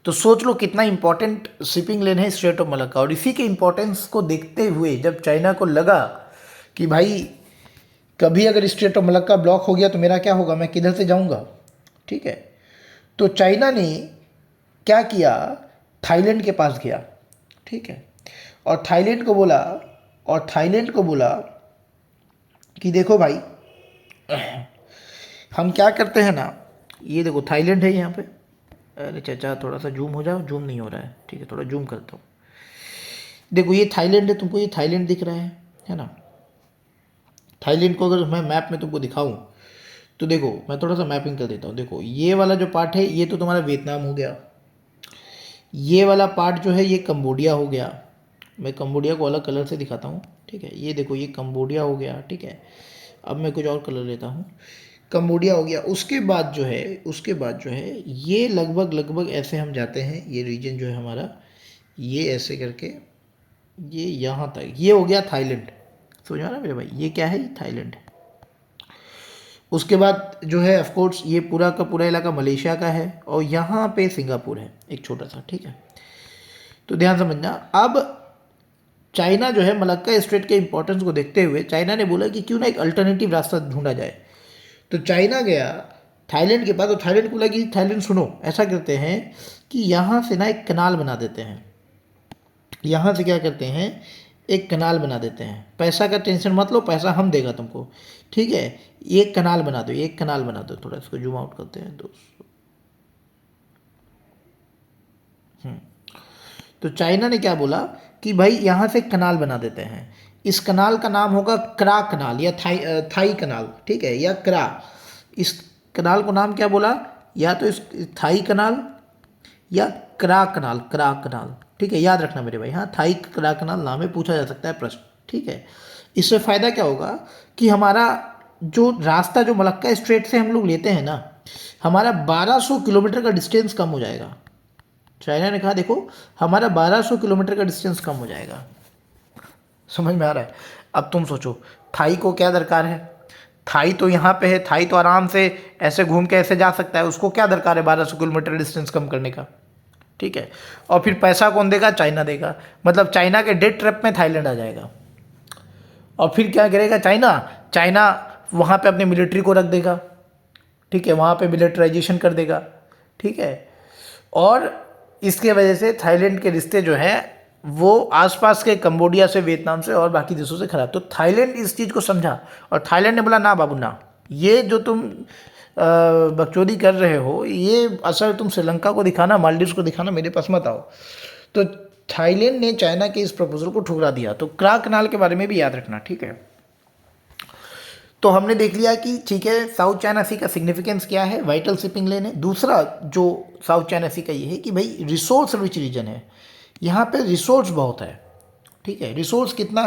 S1: तो सोच लो कितना इंपॉर्टेंट शिपिंग लेन है स्ट्रेट ऑफ मलक्का। और इसी के इंपॉर्टेंस को देखते हुए जब चाइना को लगा कि भाई कभी अगर स्ट्रेट ऑफ मलक्का ब्लॉक हो गया तो मेरा क्या होगा, मैं किधर से जाऊंगा, ठीक है। तो चाइना ने क्या किया, थाईलैंड के पास गया, ठीक है। और थाईलैंड को बोला कि देखो भाई हम क्या करते हैं ना, ये देखो थाईलैंड है यहाँ पे। अरे चाचा थोड़ा सा जूम हो जाओ, जूम नहीं हो रहा है, ठीक है, थोड़ा जूम करता हूँ। देखो ये थाईलैंड है, तुमको ये थाईलैंड दिख रहा है ना। थाईलैंड को अगर मैं मैप में तुमको दिखाऊं तो देखो मैं थोड़ा सा मैपिंग कर देता हूँ। देखो ये वाला जो पार्ट है ये तो तुम्हारा वियतनाम हो गया, ये वाला पार्ट जो है ये कंबोडिया हो गया। मैं कंबोडिया को अलग कलर से दिखाता हूँ, ठीक है। ये देखो ये कंबोडिया हो गया, ठीक है। अब मैं कुछ और कलर लेता हूँ, कंबोडिया हो गया। उसके बाद जो है ये लगभग ऐसे हम जाते हैं, ये रीजन जो है हमारा ये ऐसे करके ये यहाँ तक ये हो गया थाईलैंड। समझा ना मेरे भाई, ये क्या है, ये थाईलैंड है। उसके बाद जो है ऑफ कोर्स ये पूरा का पूरा इलाका मलेशिया का है और यहाँ पे सिंगापुर है एक छोटा सा, ठीक है। तो ध्यान समझना। अब चाइना जो है मलक्का स्ट्रेट के इंपॉर्टेंस को देखते हुए चाइना ने बोला कि क्यों ना एक अल्टरनेटिव रास्ता ढूंढा जाए। तो चाइना गया थाईलैंड के पास, तो थाईलैंड को लगा कि थाईलैंड सुनो ऐसा करते हैं कि यहाँ से ना एक कनाल बना देते हैं। यहाँ से क्या करते हैं, एक कनाल बना देते हैं। पैसा का टेंशन मत लो, पैसा हम देगा तुमको, ठीक है। एक कनाल बना दो, एक कनाल बना दो। थोड़ा इसको जूम आउट करते हैं दोस्तों। तो चाइना ने क्या बोला कि भाई यहाँ से कनाल बना देते हैं। इस कनाल का नाम होगा क्रा कनाल या थाई कनाल, ठीक है, या क्रा। इस कनाल को नाम क्या बोला, या तो इस थाई कनाल या क्रा कनाल, ठीक है। याद रखना मेरे भाई, हाँ थाई क्रा कनाल नाम है, पूछा जा सकता है प्रश्न, ठीक है। इससे फ़ायदा क्या होगा कि हमारा जो रास्ता जो मलक्का स्ट्रेट से हम लोग लेते हैं ना, हमारा 1200 किलोमीटर का डिस्टेंस कम हो जाएगा। चाइना ने कहा देखो हमारा 1200 किलोमीटर का डिस्टेंस कम हो जाएगा। समझ में आ रहा है? अब तुम सोचो थाई को क्या दरकार है, थाई तो यहाँ पे है, थाई तो आराम से ऐसे घूम के ऐसे जा सकता है, उसको क्या दरकार है 1200 किलोमीटर डिस्टेंस कम करने का, ठीक है। और फिर पैसा कौन देगा, चाइना देगा। मतलब चाइना के डेट ट्रैप में थाईलैंड आ जाएगा। और फिर क्या करेगा चाइना वहाँ पे अपनी मिलिट्री को रख देगा, ठीक है, वहाँ पे मिलिटराइजेशन कर देगा, ठीक है। और इसके वजह से थाईलैंड के रिश्ते जो हैं वो आसपास के कंबोडिया से, वियतनाम से और बाकी देशों से खराब। तो थाईलैंड इस चीज़ को समझा और थाईलैंड ने बोला ना बाबू ना, ये जो तुम बकचोदी कर रहे हो ये असर तुम श्रीलंका को दिखाना, मालदीव्स को दिखाना, मेरे पास मत आओ। तो थाईलैंड ने चाइना के इस प्रपोजल को ठुकरा दिया। तो क्रा कनाल के बारे में भी याद रखना, ठीक है। तो हमने देख लिया कि ठीक है साउथ चाइना सी का सिग्निफिकेंस क्या है, वाइटल शिपिंग लेन है। दूसरा जो साउथ चाइना सी का ये है कि भाई रिसोर्स रिच रीजन है, यहाँ पे रिसोर्स बहुत है। ठीक है, रिसोर्स कितना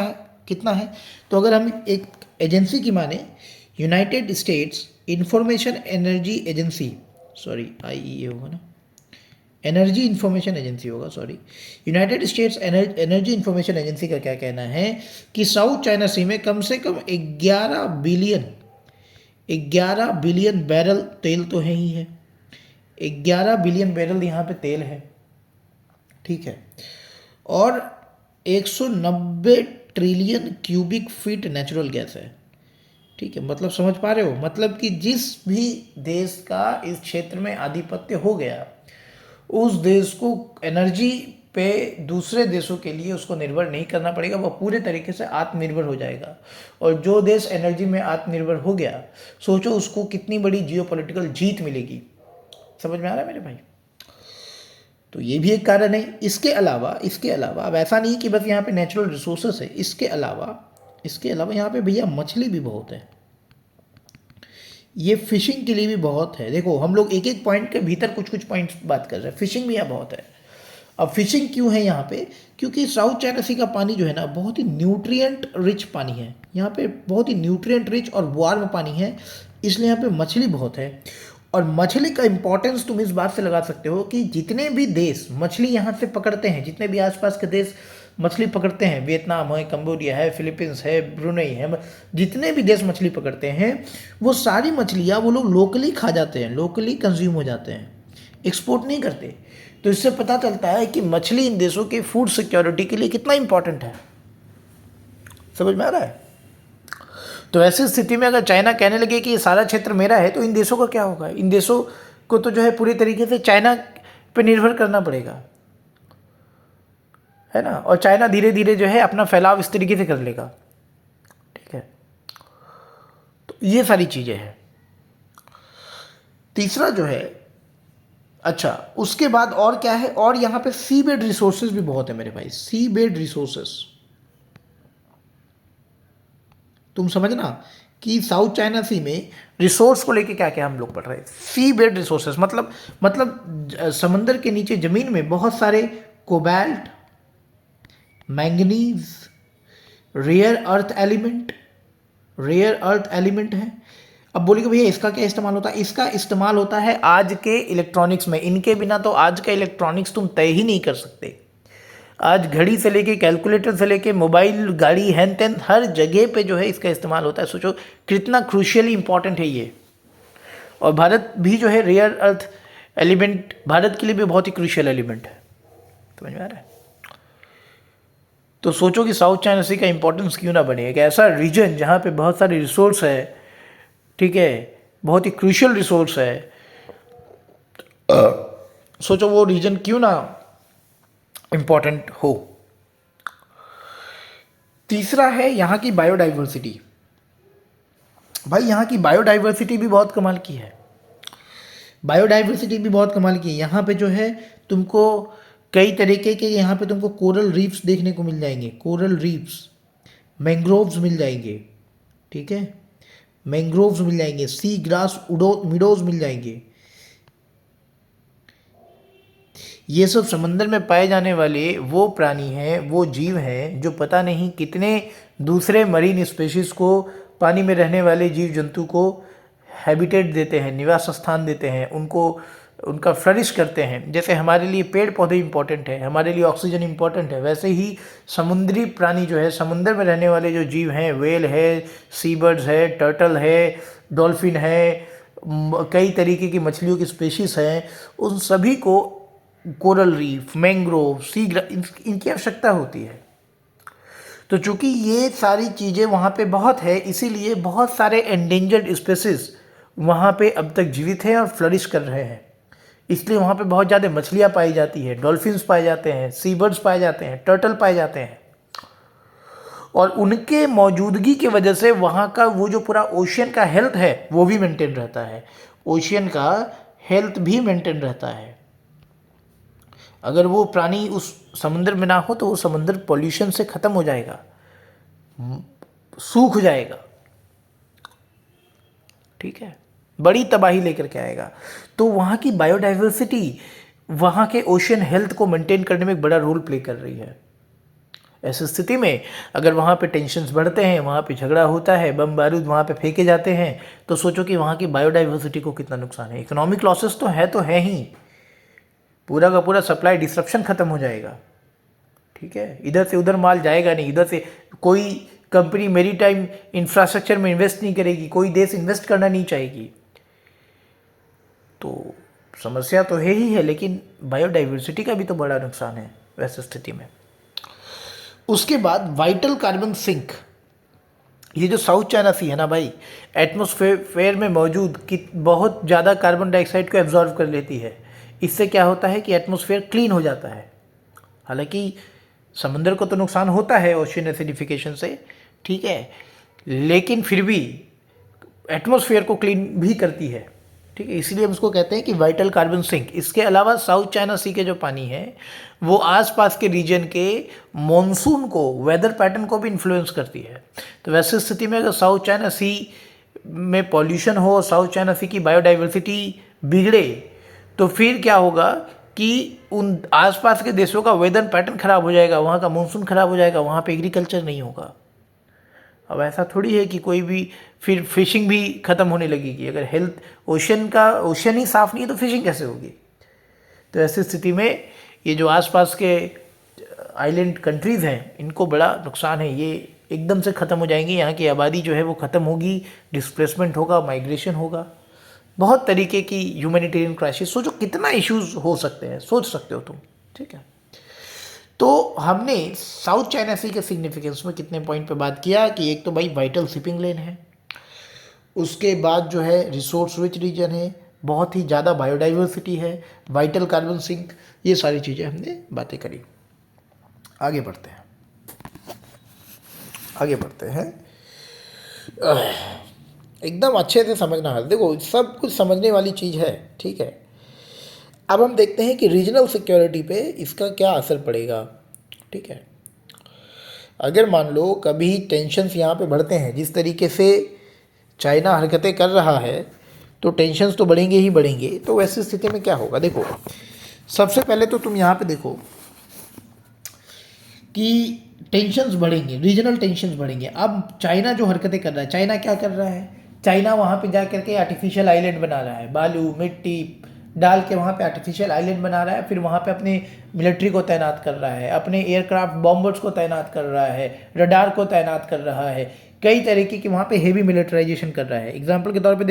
S1: है तो अगर हम एक एजेंसी की माने, United states information energy agency, sorry IEA होगा ना, एनर्जी इंफॉर्मेशन एजेंसी होगा, sorry, United states energy information agency का क्या कहना है कि साउथ चाइना सी में कम से कम 11 बिलियन बैरल तेल तो है ही है, 11 बिलियन बैरल यहाँ पे तेल है। ठीक है, और 190 trillion cubic feet natural gas है। ठीक है, मतलब समझ पा रहे हो, मतलब कि जिस भी देश का इस क्षेत्र में आधिपत्य हो गया, उस देश को एनर्जी पे दूसरे देशों के लिए उसको निर्भर नहीं करना पड़ेगा, वह पूरे तरीके से आत्मनिर्भर हो जाएगा। और जो देश एनर्जी में आत्मनिर्भर हो गया, सोचो उसको कितनी बड़ी जियोपॉलिटिकल जीत मिलेगी। समझ में आ रहा है मेरे भाई? तो ये भी एक कारण है। इसके अलावा अब ऐसा नहीं कि बस यहाँ पे नेचुरल रिसोर्सेस है, इसके अलावा यहाँ पे भैया मछली भी बहुत है, ये फिशिंग के लिए भी बहुत है। देखो हम लोग एक एक पॉइंट के भीतर कुछ पॉइंट्स बात कर रहे हैं, फिशिंग भी यहाँ बहुत है। अब फिशिंग क्यों है यहाँ पे? क्योंकि साउथ चाइना सी का पानी जो है ना बहुत ही न्यूट्रिएंट रिच पानी है, यहाँ पे बहुत ही न्यूट्रिएंट रिच और वार्म पानी है, इसलिए यहाँ पे मछली बहुत है। और मछली का इंपॉर्टेंस तुम इस बात से लगा सकते हो कि जितने भी देश मछली यहाँ से पकड़ते हैं, जितने भी आसपास के देश मछली पकड़ते हैं, वियतनाम है, कंबोडिया है, फिलीपींस है, ब्रुनेई है, जितने भी देश मछली पकड़ते हैं, वो सारी मछलियाँ वो लोग लोकली खा जाते हैं, लोकली कंज्यूम हो जाते हैं, एक्सपोर्ट नहीं करते। तो इससे पता चलता है कि मछली इन देशों के फूड सिक्योरिटी के लिए कितना इंपॉर्टेंट है। समझ में आ रहा है? तो ऐसी स्थिति में अगर चाइना कहने लगे कि ये सारा क्षेत्र मेरा है, तो इन देशों का क्या होगा? इन देशों को तो जो है पूरी तरीके से चाइना पे निर्भर करना पड़ेगा, है ना। और चाइना धीरे धीरे जो है अपना फैलाव इस तरीके से कर लेगा। ठीक है, तो ये सारी चीज़ें हैं। तीसरा जो है, अच्छा उसके बाद और क्या है, और यहाँ पे सी बेड रिसोर्सेज भी बहुत है मेरे भाई, सी बेड रिसोर्सेज। तुम समझना कि साउथ चाइना सी में रिसोर्स को लेके क्या क्या हम लोग पढ़ रहे हैं। सी बेड रिसोर्सेज मतलब समंदर के नीचे जमीन में बहुत सारे cobalt, manganese, rare earth element है। अब बोलिए भैया इसका क्या इस्तेमाल होता है? इसका इस्तेमाल होता है आज के इलेक्ट्रॉनिक्स में। इनके बिना तो आज का इलेक्ट्रॉनिक्स तुम तय ही नहीं कर सकते। आज घड़ी से लेके कैलकुलेटर से लेके मोबाइल, गाड़ी, हैन तैन हर जगह पे जो है इसका इस्तेमाल होता है। सोचो कितना क्रूशियली इंपॉर्टेंट है ये। और भारत भी जो है रेयर अर्थ एलिमेंट भारत के लिए भी बहुत ही क्रूशियल एलिमेंट है। समझ में आ रहा है? तो सोचो कि साउथ चाइना सी का इंपॉर्टेंस क्यों ना बने, एक ऐसा रीजन जहाँ पे बहुत सारे रिसोर्स है, ठीक है, बहुत ही क्रूशियल रिसोर्स है। सोचो वो रीजन क्यों ना इम्पॉर्टेंट हो। तीसरा है यहाँ की बायोडाइवर्सिटी। भाई यहाँ की बायोडाइवर्सिटी भी बहुत कमाल की है, यहाँ पे जो है तुमको कई तरीके के यहाँ पे तुमको कोरल रीफ्स देखने को मिल जाएंगे, कोरल रीफ्स, मैंग्रोव्स मिल जाएंगे, ठीक है, मैंग्रोव्स मिल जाएंगे, सी ग्रास मिडोज मिल जाएंगे। ये सब समंदर में पाए जाने वाले वो प्राणी हैं, वो जीव हैं जो पता नहीं कितने दूसरे मरीन स्पेशीज़ को, पानी में रहने वाले जीव जंतु को हैबिटेट देते हैं, निवास स्थान देते हैं, उनका फ्लरिश करते हैं। जैसे हमारे लिए पेड़ पौधे इंपॉर्टेंट है, हमारे लिए ऑक्सीजन इंपॉर्टेंट है, वैसे ही समुद्री प्राणी जो है, समुद्र में रहने वाले जो जीव हैं, वेल है, सी बर्ड्स है, टर्टल है, डॉल्फिन है, कई तरीके की मछलियों की स्पेशीज़ हैं, उन सभी को कोरल रीफ, मैंग्रोव, इनकी आवश्यकता होती है। तो चूंकि ये सारी चीज़ें वहाँ पे बहुत है, इसीलिए बहुत सारे एंडेंजर्ड स्पेसीज वहाँ पे अब तक जीवित हैं और फ्लरिश कर रहे हैं। इसलिए वहाँ पे बहुत ज़्यादा मछलियाँ पाई जाती है, डॉल्फिन्स पाए जाते हैं, सी बर्ड्स पाए जाते हैं, टर्टल पाए जाते हैं। और उनके मौजूदगी की वजह से वहाँ का वो जो पूरा ओशियन का हेल्थ है वो भी मेंटेन रहता है, ओशियन का हेल्थ भी मेंटेन रहता है। अगर वो प्राणी उस समुद्र में ना हो तो वो समुद्र पॉल्यूशन से ख़त्म हो जाएगा, सूख जाएगा। ठीक है, बड़ी तबाही लेकर के आएगा। तो वहाँ की बायोडाइवर्सिटी वहाँ के ओशन हेल्थ को मेंटेन करने में एक बड़ा रोल प्ले कर रही है। ऐसी स्थिति में अगर वहाँ पे टेंशन्स बढ़ते हैं, वहाँ पे झगड़ा होता है, बम बारूद वहाँ पे फेंके जाते हैं, तो सोचो कि वहाँ की बायोडाइवर्सिटी को कितना नुकसान है। इकोनॉमिक लॉसेस तो है ही, पूरा का पूरा सप्लाई डिस्ट्रप्शन खत्म हो जाएगा। ठीक है, इधर से उधर माल जाएगा नहीं, इधर से कोई कंपनी मेरी टाइम इंफ्रास्ट्रक्चर में इन्वेस्ट नहीं करेगी, कोई देश इन्वेस्ट करना नहीं चाहेगी। तो समस्या तो है ही है, लेकिन बायोडाइवर्सिटी का भी तो बड़ा नुकसान है वैसे स्थिति में। उसके बाद वाइटल कार्बन सिंक, ये जो साउथ चाइना सी है ना भाई, एटमॉस्फेयर में मौजूद कि बहुत ज़्यादा कार्बन डाइऑक्साइड को एब्जॉर्व कर लेती है। इससे क्या होता है कि एटमॉस्फेयर क्लीन हो जाता है। हालांकि समंदर को तो नुकसान होता है ओशन एसिडिफिकेशन से, ठीक है, लेकिन फिर भी एटमॉस्फेयर को क्लीन भी करती है। ठीक है, इसलिए हम उसको कहते हैं कि वाइटल कार्बन सिंक। इसके अलावा साउथ चाइना सी के जो पानी है वो आसपास के रीजन के मॉनसून को, वेदर पैटर्न को भी इन्फ्लुएंस करती है। तो वैसे स्थिति में अगर साउथ चाइना सी में पॉल्यूशन हो, साउथ चाइना सी की बायोडाइवर्सिटी बिगड़े, तो फिर क्या होगा कि उन आसपास के देशों का वेदर पैटर्न खराब हो जाएगा, वहाँ का मानसून खराब हो जाएगा, वहाँ पे एग्रीकल्चर नहीं होगा। अब ऐसा थोड़ी है कि कोई भी, फिर फिशिंग भी ख़त्म होने लगेगी। अगर हेल्थ ओशन ही साफ़ नहीं है तो फिशिंग कैसे होगी। तो ऐसी स्थिति में ये जो आसपास के आइलैंड कंट्रीज़ हैं, इनको बड़ा नुकसान है। ये एकदम से ख़त्म हो जाएंगी, यहाँ की आबादी जो है वो ख़त्म होगी, डिस्प्लेसमेंट होगा, माइग्रेशन होगा, बहुत तरीके की ह्यूमैनिटेरियन क्राइसिस। सोचो कितना इश्यूज हो सकते हैं, सोच सकते हो तुम। ठीक है, तो हमने साउथ चाइना सी के सिग्निफिकेंस में कितने पॉइंट पे बात किया कि एक तो भाई वाइटल शिपिंग लेन है, उसके बाद जो है रिसोर्स रिच रीजन है, बहुत ही ज़्यादा बायोडाइवर्सिटी है, वाइटल कार्बन सिंक, ये सारी चीज़ें हमने बातें करी। आगे बढ़ते हैं, एकदम अच्छे से समझना है। देखो सब कुछ समझने वाली चीज़ है। ठीक है, अब हम देखते हैं कि रीजनल सिक्योरिटी पे इसका क्या असर पड़ेगा। ठीक है, अगर मान लो कभी टेंशन्स यहाँ पे बढ़ते हैं, जिस तरीके से चाइना हरकतें कर रहा है, तो टेंशन्स तो बढ़ेंगे ही बढ़ेंगे। तो वैसी स्थिति में क्या होगा, देखो सबसे पहले तो तुम यहाँ पे देखो कि टेंशन्स बढ़ेंगे, रीजनल टेंशन्स बढ़ेंगे। अब चाइना जो हरकतें कर रहा है, चाइना क्या कर रहा है, चाइना वहाँ पे जा करके आर्टिफिशियल आइलैंड बना रहा है, बालू मिट्टी डाल के वहाँ पे आर्टिफिशियल आइलैंड बना रहा है, फिर वहाँ पे अपने मिलिट्री को तैनात कर रहा है, अपने एयरक्राफ्ट बॉम्बर्स को तैनात कर रहा है, रडार को तैनात कर रहा है, कई तरीके की वहाँ पे हेवी मिलिटराइजेशन कर रहा है। एग्जाम्पल के तौर पे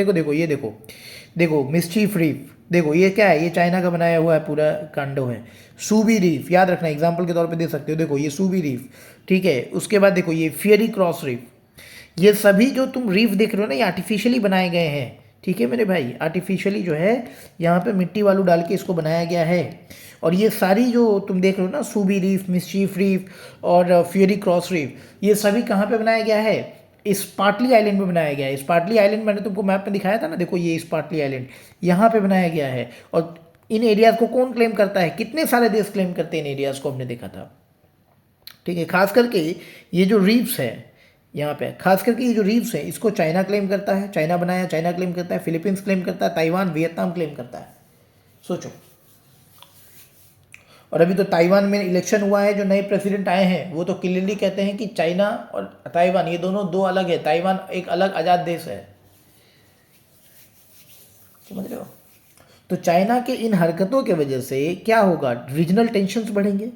S1: देखो मिस्चीफ रीफ, देखो ये क्या है, ये चाइना का बनाया हुआ है पूरा कांडो है। सूबी रीफ याद रखना, एग्जाम्पल के तौर पे दे सकते हो, देखो ये सूबी रीफ। ठीक है, उसके बाद देखो ये फियरी क्रॉस रीफ, ये सभी जो तुम रीफ देख रहे हो ना, ये आर्टिफिशियली बनाए गए हैं। ठीक है मेरे भाई, आर्टिफिशियली जो है यहाँ पे मिट्टी वालू डाल के इसको बनाया गया है। और ये सारी जो तुम देख रहे हो ना, सूबी रीफ, मिस्चीफ रीफ और फियरी क्रॉस रीफ, ये सभी कहाँ पे बनाया गया है, स्पार्टली आइलैंड में बनाया गया है। स्पार्टली आइलैंड मैंने तुमको मैप में दिखाया था ना, देखो ये स्पार्टली आइलैंड यहाँ पे बनाया गया है। और इन एरियाज़ को कौन क्लेम करता है, कितने सारे देश क्लेम करते हैं इन एरियाज़ को, हमने देखा था। ठीक है, खास करके ये जो रीफ्स है यहाँ पे, खास करके ये जो रीफ्स है, इसको चाइना क्लेम करता है, चाइना बनाया, चाइना क्लेम करता है, फिलीपींस क्लेम करता है, ताइवान वियतनाम क्लेम करता है। सोचो, और अभी तो ताइवान में इलेक्शन हुआ है, जो नए प्रेसिडेंट आए हैं वो तो क्लियरली कहते हैं कि चाइना और ताइवान ये दोनों दो अलग है, ताइवान एक अलग आज़ाद देश है। समझ रहे हो। तो चाइना के इन हरकतों के वजह से क्या होगा, रीजनल टेंशन्स बढ़ेंगे।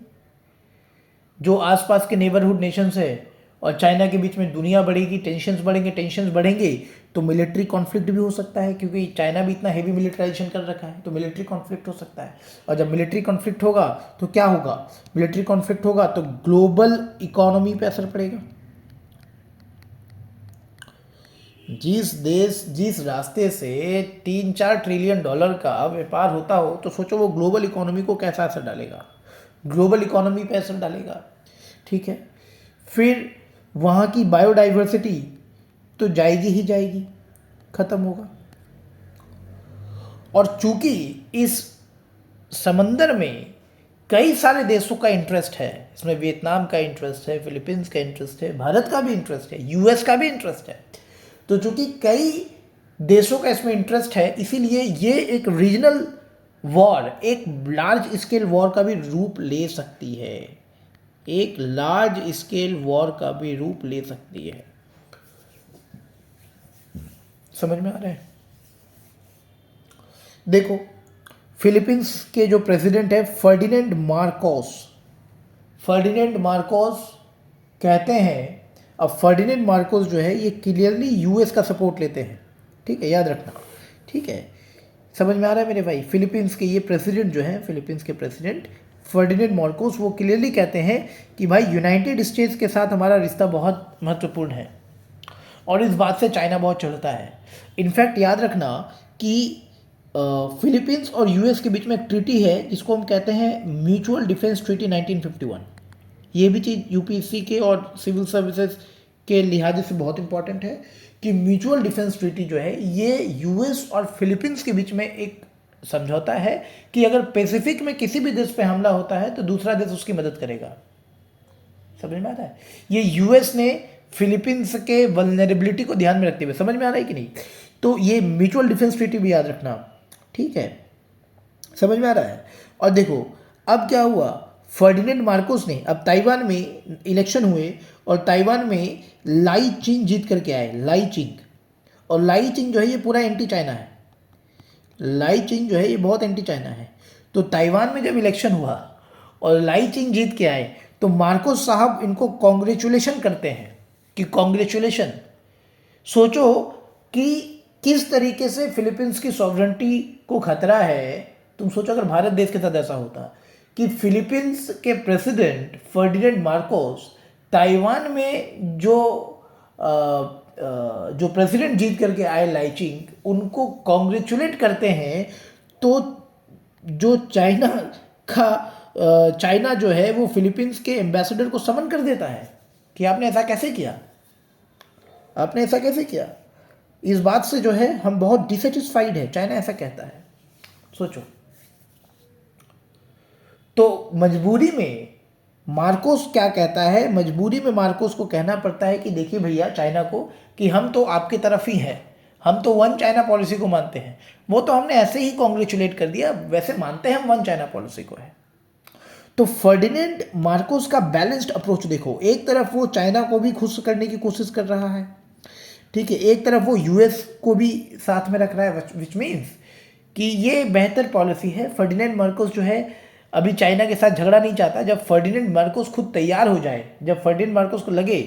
S1: जो आसपास के नेबरहुड नेशंस है और चाइना के बीच में दुनिया बढ़ेगी, टेंशन्स बढ़ेंगे तो मिलिट्री कॉन्फ्लिक्ट भी हो सकता है, क्योंकि चाइना भी इतना हेवी मिलिटराइजेशन कर रखा है, तो मिलिट्री कॉन्फ्लिक्ट हो सकता है। और जब मिलिट्री कॉन्फ्लिक्ट होगा तो क्या होगा, मिलिट्री कॉन्फ्लिक्ट होगा तो ग्लोबल इकोनॉमी पे असर पड़ेगा। जिस रास्ते से 3-4 ट्रिलियन डॉलर का व्यापार होता हो, तो सोचो वो ग्लोबल इकोनॉमी को कैसा असर डालेगा, ग्लोबल इकोनॉमी पे असर डालेगा। ठीक है, फिर वहाँ की बायोडाइवर्सिटी तो जाएगी ही जाएगी, खत्म होगा। और चूंकि इस समंदर में कई सारे देशों का इंटरेस्ट है, इसमें वियतनाम का इंटरेस्ट है, फिलीपींस का इंटरेस्ट है, भारत का भी इंटरेस्ट है, यूएस का भी इंटरेस्ट है। तो चूंकि कई देशों का इसमें इंटरेस्ट है, इसीलिए ये एक रीजनल वॉर, एक लार्ज स्केल वॉर का भी रूप ले सकती है, एक लार्ज स्केल वॉर का भी रूप ले सकती है। समझ में आ रहा है? देखो, फिलीपींस के जो प्रेसिडेंट है फर्डिनेंड मार्कोस, फर्डिनेंड मार्कोस कहते हैं, अब फर्डिनेंड मार्कोस जो है ये क्लियरली यूएस का सपोर्ट लेते हैं, ठीक है, याद रखना, ठीक है, समझ में आ रहा है मेरे भाई। फिलीपींस के ये प्रेसिडेंट जो है, फिलीपींस के प्रेसिडेंट फर्डिनेंड मार्कोस, वो क्लियरली कहते हैं कि भाई यूनाइटेड स्टेट्स के साथ हमारा रिश्ता बहुत महत्वपूर्ण है, और इस बात से चाइना बहुत चढ़ता है। इनफैक्ट याद रखना कि फिलीपींस और यूएस के बीच में एक ट्रीटी है जिसको हम कहते हैं म्यूचुअल डिफेंस ट्रीटी 1951। ये भी चीज़ यूपीएससी के और सिविल सर्विसेज के लिहाज से बहुत इंपॉर्टेंट है कि म्यूचुअल डिफेंस ट्रीटी जो है ये यूएस और फिलीपींस के बीच में एक समझौता है कि अगर पैसिफिक में किसी भी देश पे हमला होता है तो दूसरा देश उसकी मदद करेगा। समझ में आ रहा है? ये यूएस ने फिलीपींस के वल्नरेबिलिटी को ध्यान में रखते हुए, समझ में आ रहा है कि नहीं? तो ये म्यूचुअल डिफेंस ट्रीटी भी याद रखना, ठीक है, समझ में आ रहा है। और देखो अब क्या हुआ, फर्डिनेंड मार्कोस ने, अब ताइवान में इलेक्शन हुए और ताइवान में लाई चिंग जीत करके आए, लाई चिंग, और लाई चिंग जो है ये पूरा एंटी चाइना है, लाई चिंग जो है ये बहुत एंटी चाइना है। तो ताइवान में जब इलेक्शन हुआ और लाई चिंग जीत के आए तो मार्कोस साहब इनको कॉन्ग्रेचुलेशन करते हैं कि कॉन्ग्रेचुलेशन। सोचो कि किस तरीके से फिलीपींस की सॉवरेंटी को खतरा है। तुम सोचो अगर भारत देश के साथ ऐसा होता कि फिलीपींस के प्रेसिडेंट फर्डिनेंड मार्कोस ताइवान में जो प्रेसिडेंट जीत करके आए लाई चिंग, उनको कॉन्ग्रेचुलेट करते हैं, तो जो चाइना जो है वो फिलीपींस के एम्बेसडर को समन कर देता है कि आपने ऐसा कैसे किया, आपने ऐसा कैसे किया। इस बात से जो है हम बहुत डिसैटिस्फाइड है, चाइना ऐसा कहता है। सोचो, तो मजबूरी में मार्कोस क्या कहता है, मजबूरी में मार्कोस को कहना पड़ता है कि देखिए भैया चाइना को कि हम तो आपकी तरफ ही हैं, हम तो वन चाइना पॉलिसी को मानते हैं। वो तो हमने ऐसे ही कॉन्ग्रेचुलेट कर दिया, वैसे मानते हैं हम वन चाइना पॉलिसी को है। तो फर्डिनेंड मार्कोस का बैलेंस्ड अप्रोच देखो, एक तरफ वो चाइना को भी खुश करने की कोशिश कर रहा है, ठीक है, एक तरफ वो यूएस को भी साथ में रख रहा है, विच मीन्स कि ये बेहतर पॉलिसी है। फर्डिनेंड मार्कोस जो है अभी चाइना के साथ झगड़ा नहीं चाहता। जब फर्डिनेंड मार्कोस खुद तैयार हो जाए, जब फर्डिनेंड मार्कोस को लगे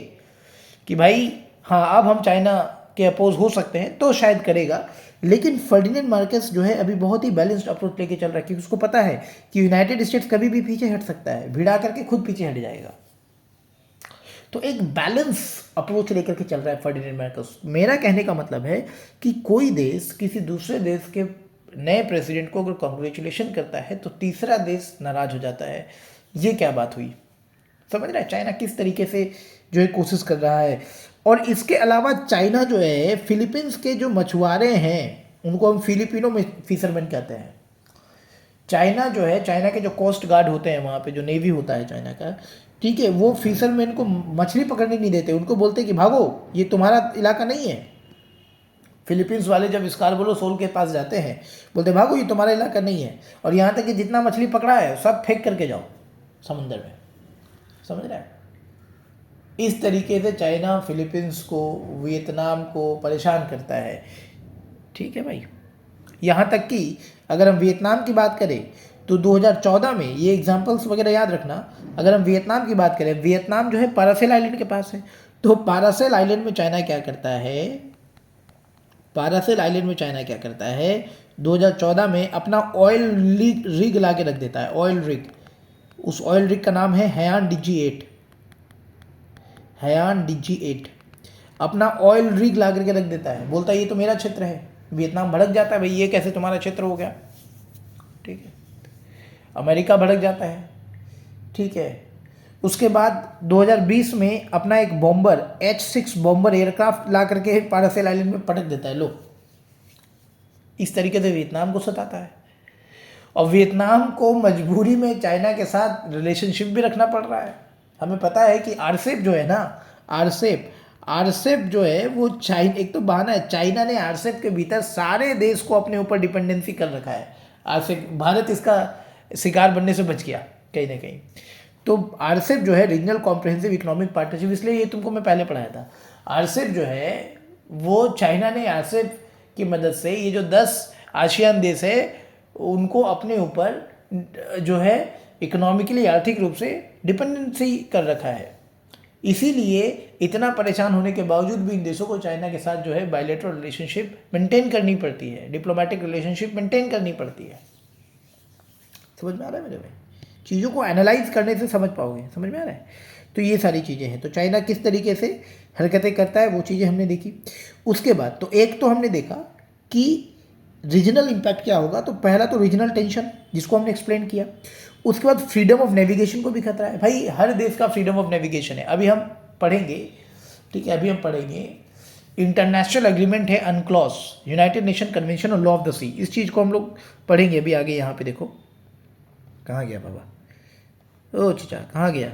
S1: कि भाई हाँ अब हम चाइना के अपोज हो सकते हैं, तो शायद करेगा। लेकिन फर्डिनेंड मार्कोस जो है अभी बहुत ही बैलेंस्ड अप्रोच लेके चल रहा है, क्योंकि उसको पता है कि यूनाइटेड स्टेट्स कभी भी पीछे हट सकता है, भिड़ा करके खुद पीछे हट जाएगा। तो एक बैलेंस अप्रोच लेकर के चल रहा है फर्डिनेंड मार्कोस। मेरा कहने का मतलब है कि कोई देश किसी दूसरे देश के नए प्रेसिडेंट को अगर कॉन्ग्रेचुलेशन करता है तो तीसरा देश नाराज हो जाता है। ये क्या बात हुई? समझ रहा है चाइना किस तरीके से जो है कोशिश कर रहा है। और इसके अलावा चाइना जो है फिलीपींस के जो मछुआरे हैं उनको हम फिलिपिनो में फिशरमैन कहते हैं। चाइना जो है, चाइना के जो कोस्ट गार्ड होते हैं वहाँ पे जो नेवी होता है चाइना का, ठीक है, वो फिशरमैन को मछली पकड़ने नहीं देते, उनको बोलते हैं कि भागो, ये तुम्हारा इलाका नहीं है। फिलीपींस वाले जब स्कार्बरो सोल के पास जाते हैं बोलते भागो, ये तुम्हारा इलाका नहीं है, और यहाँ तक कि जितना मछली पकड़ा है सब फेंक करके जाओ समुंदर में। समझ रहा है? इस तरीके से चाइना फिलीपींस को, वियतनाम को परेशान करता है, ठीक है भाई। यहाँ तक कि अगर हम वियतनाम की बात करें तो 2014 में, ये एग्जाम्पल्स वगैरह याद रखना, अगर हम वियतनाम की बात करें, वियतनाम जो है पारासेल आइलैंड के पास है, तो पारासेल आइलैंड में चाइना क्या करता है, पारासेल आइलैंड में चाइना क्या करता है, 2014 में अपना ऑयल रिग ला के रख देता है, ऑयल रिग। उस ऑयल रिग का नाम है हैयान DG8, हैयान DG8 अपना ऑयल रिग ला करके रख देता है, बोलता है ये तो मेरा क्षेत्र है। वियतनाम भड़क जाता है, भाई ये कैसे तुम्हारा क्षेत्र हो गया, ठीक है। अमेरिका भड़क जाता है, ठीक है। उसके बाद 2020 में अपना एक बॉम्बर H-6 बॉम्बर एयरक्राफ्ट ला करके पारासेल आइलैंड में पटक देता है। लो, इस तरीके से वियतनाम को सताता है, और वियतनाम को मजबूरी में चाइना के साथ रिलेशनशिप भी रखना पड़ रहा है। हमें पता है कि आरसेप जो है ना, आरसेप जो है वो चाइना, एक तो बहाना है, चाइना ने आरसेप के भीतर सारे देश को अपने ऊपर डिपेंडेंसी कर रखा है। आरसेप, भारत इसका शिकार बनने से बच गया कहीं ना कहीं। तो आरसेप जो है रीजनल कॉम्प्रिहेंसिव इकोनॉमिक पार्टनरशिप, इसलिए ये तुमको मैं पहले पढ़ाया था। आरसेप जो है वो चाइना ने आरसेप की मदद से ये जो 10 आसियान देश है उनको अपने ऊपर जो है इकोनॉमिकली, आर्थिक रूप से डिपेंडेंसी कर रखा है। इसीलिए इतना परेशान होने के बावजूद भी इन देशों को चाइना के साथ जो है बायलैटरल रिलेशनशिप मेंटेन करनी पड़ती है, डिप्लोमेटिक रिलेशनशिप मेंटेन करनी पड़ती है। समझ में आ रहा है मेरे भाई? चीज़ों को एनालाइज करने से समझ पाओगे, समझ में आ रहा है? तो ये सारी चीज़ें हैं। तो चाइना किस तरीके से हरकतें करता है वो चीज़ें हमने देखी। उसके बाद तो एक तो हमने देखा कि रीजनल इम्पैक्ट क्या होगा। तो पहला तो रीजनल टेंशन, जिसको हमने एक्सप्लेन किया। उसके बाद फ्रीडम ऑफ नेविगेशन को भी खतरा है। भाई हर देश का फ्रीडम ऑफ नेविगेशन है। अभी हम पढ़ेंगे, ठीक है, अभी हम पढ़ेंगे इंटरनेशनल एग्रीमेंट है UNCLOS, united nation convention on law of the sea. इस चीज़ को हम लोग पढ़ेंगे अभी आगे। यहाँ पे देखो, कहाँ गया बाबा, ओ चीचा कहाँ गया,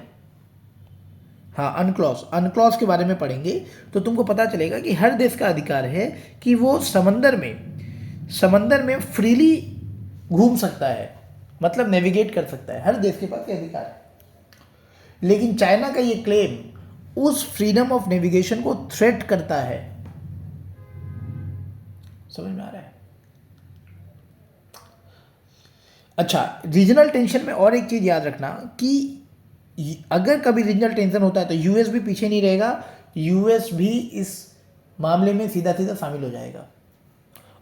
S1: हाँ अनक्लॉस, अनक्लॉस के बारे में पढ़ेंगे। तो तुमको पता चलेगा कि हर देश का अधिकार है कि वो समंदर में फ्रीली घूम सकता है, मतलब नेविगेट कर सकता है। हर देश के पास ये अधिकार है। लेकिन चाइना का ये क्लेम उस फ्रीडम ऑफ नेविगेशन को थ्रेट करता है। समझ में आ रहा है? अच्छा, रीजनल टेंशन में और एक चीज याद रखना कि अगर कभी रीजनल टेंशन होता है तो यूएस भी पीछे नहीं रहेगा। यूएस भी इस मामले में सीधा सीधा शामिल हो जाएगा।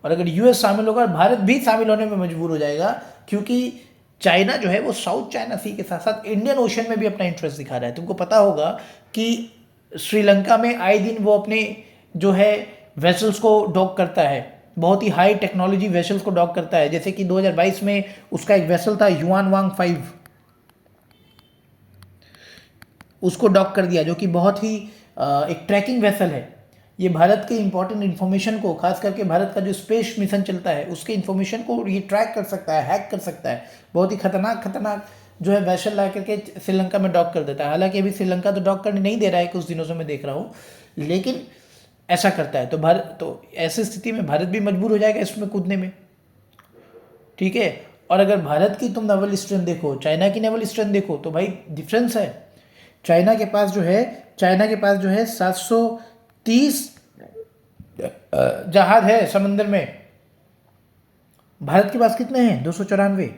S1: और अगर यूएस शामिल होगा, भारत भी शामिल होने में मजबूर हो जाएगा, क्योंकि चाइना जो है वो साउथ चाइना सी के साथ साथ इंडियन ओशन में भी अपना इंटरेस्ट दिखा रहा है। तुमको पता होगा कि श्रीलंका में आए दिन वो अपने जो है वेसल्स को डॉक करता है, बहुत ही हाई टेक्नोलॉजी वेसल्स को डॉक करता है। जैसे कि 2022 में उसका एक वेसल था युआन वांग 5, उसको डॉक कर दिया, जो कि बहुत ही एक ट्रैकिंग वेसल है। ये भारत के इंपॉर्टेंट इन्फॉर्मेशन को, खास करके भारत का जो स्पेस मिशन चलता है उसके इन्फॉर्मेशन को ये ट्रैक कर सकता है, हैक कर सकता है। बहुत ही खतरनाक जो है वेसल ला करके श्रीलंका में डॉक कर देता है। हालांकि अभी श्रीलंका तो डॉक करने नहीं दे रहा है कुछ दिनों से, मैं देख रहा हूँ, लेकिन ऐसा करता है। तो भारत, तो ऐसी स्थिति में भारत भी मजबूर हो जाएगा इसमें कूदने में, ठीक है। और अगर भारत की तुम नेवल स्ट्रेंथ देखो, चाइना की नेवल स्ट्रेंथ देखो, तो भाई डिफरेंस है। चाइना के पास जो है 730 जहाज है समंदर में। भारत के पास कितने हैं? 294।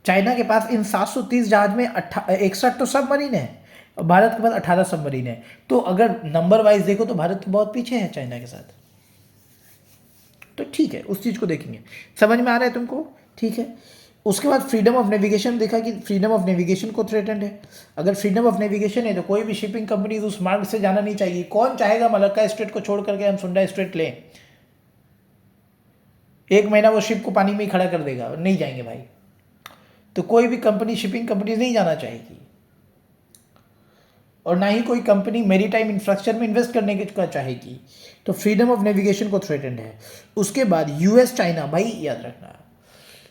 S1: चाइना के पास इन 730 जहाज में 61 तो सबमरीन है, और भारत के पास 18 सबमरीन है। तो अगर नंबर वाइज देखो तो भारत तो बहुत पीछे है चाइना के साथ। तो ठीक है, उस चीज़ को देखेंगे। समझ में आ रहा है तुमको? ठीक है। उसके बाद फ्रीडम ऑफ नेविगेशन देखा कि फ्रीडम ऑफ नेविगेशन को थ्रेटेंड है। अगर फ्रीडम ऑफ नेविगेशन है तो कोई भी शिपिंग कंपनी उस मार्ग से जाना नहीं चाहिए। कौन चाहेगा मलक्का स्ट्रेट को छोड़ करके हम सुंडा स्ट्रेट लें? 1 महीना वो शिप को पानी में ही खड़ा कर देगा, नहीं जाएंगे भाई। तो कोई भी कंपनी, शिपिंग कंपनी नहीं जाना चाहेगी, और ना ही कोई कंपनी मेरीटाइम इंफ्रास्ट्रक्चर में इन्वेस्ट करने की चाहेगी। तो फ्रीडम ऑफ नेविगेशन को थ्रेटेंड है। उसके बाद यूएस चाइना, भाई याद रखना,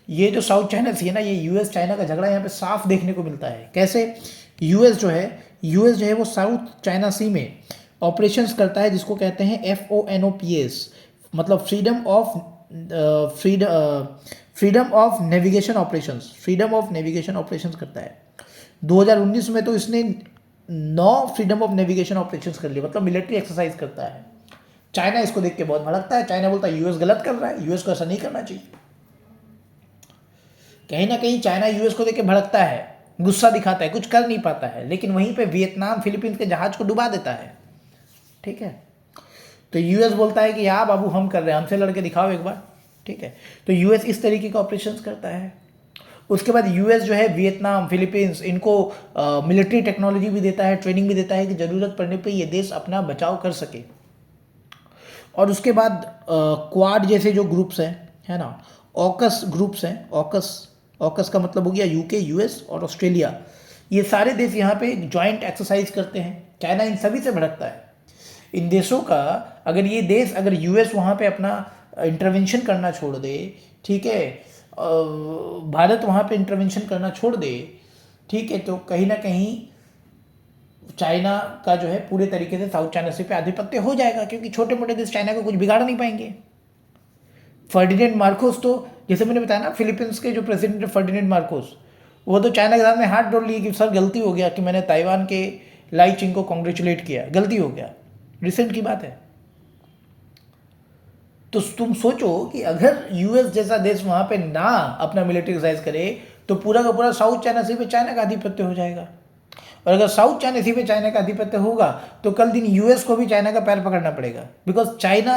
S1: ये जो साउथ चाइना सी है ना, ये यूएस चाइना का झगड़ा यहाँ पे साफ देखने को मिलता है। कैसे? यूएस जो है वो साउथ चाइना सी में ऑपरेशंस करता है, जिसको कहते हैं FONOPS, मतलब फ्रीडम ऑफ नेविगेशन ऑपरेशंस करता है। 2019 में तो इसने 9 फ्रीडम ऑफ नेविगेशन ऑपरेशंस कर लिए, मतलब मिलिट्री एक्सरसाइज करता है। चाइना इसको देख के बहुत भड़कता है। चाइना बोलता है यूएस गलत कर रहा है, यूएस को ऐसा नहीं करना चाहिए। कहीं ना कहीं चाइना यूएस को देख के भड़कता है, गुस्सा दिखाता है, कुछ कर नहीं पाता है, लेकिन वहीं पे वियतनाम, फिलीपींस के जहाज को डुबा देता है, ठीक है। तो यूएस बोलता है कि हाँ बाबू हम कर रहे हैं, हमसे लड़के दिखाओ एक बार, ठीक है। तो यूएस इस तरीके का ऑपरेशंस करता है। उसके बाद यूएस जो है वियतनाम, फिलीपींस, इनको मिलिट्री टेक्नोलॉजी भी देता है, ट्रेनिंग भी देता है कि ज़रूरत पड़ने पे ये देश अपना बचाव कर सके। और उसके बाद क्वाड जैसे जो ग्रुप्स हैं, है ना, ऑकस ग्रुप्स हैं, ऑकस का मतलब हो गया यूके, यूएस और ऑस्ट्रेलिया, ये सारे देश यहाँ पे जॉइंट एक्सरसाइज करते हैं। चाइना इन सभी से भड़कता है। इन देशों का अगर यूएस वहाँ पे अपना इंटरवेंशन करना छोड़ दे, ठीक है, भारत वहाँ पे इंटरवेंशन करना छोड़ दे, ठीक है, तो कहीं ना कहीं चाइना का जो है पूरे तरीके से साउथ चाइना सी पे आधिपत्य हो जाएगा, क्योंकि छोटे मोटे देश चाइना को कुछ बिगाड़ नहीं पाएंगे। फर्डिनेंड मार्कोस तो, जैसे मैंने बताया ना, फिलीपींस के जो प्रेसिडेंट है फर्डिनेंड मार्कोस, वो तो चाइना के सामने हाथ जोड़ लिए कि सर गलती हो गया कि मैंने ताइवान के लाई चिंग को कॉन्ग्रेचुलेट किया, गलती हो गया, रिसेंट की बात है। तो तुम सोचो कि अगर यूएस जैसा देश वहां पे ना अपना मिलिट्री एक्सरसाइज करे तो पूरा का पूरा साउथ चाइना सी पे चाइना का आधिपत्य हो जाएगा। और अगर साउथ चाइना सी पे चाइना का आधिपत्य होगा तो कल दिन यूएस को भी चाइना का पैर पकड़ना पड़ेगा, because China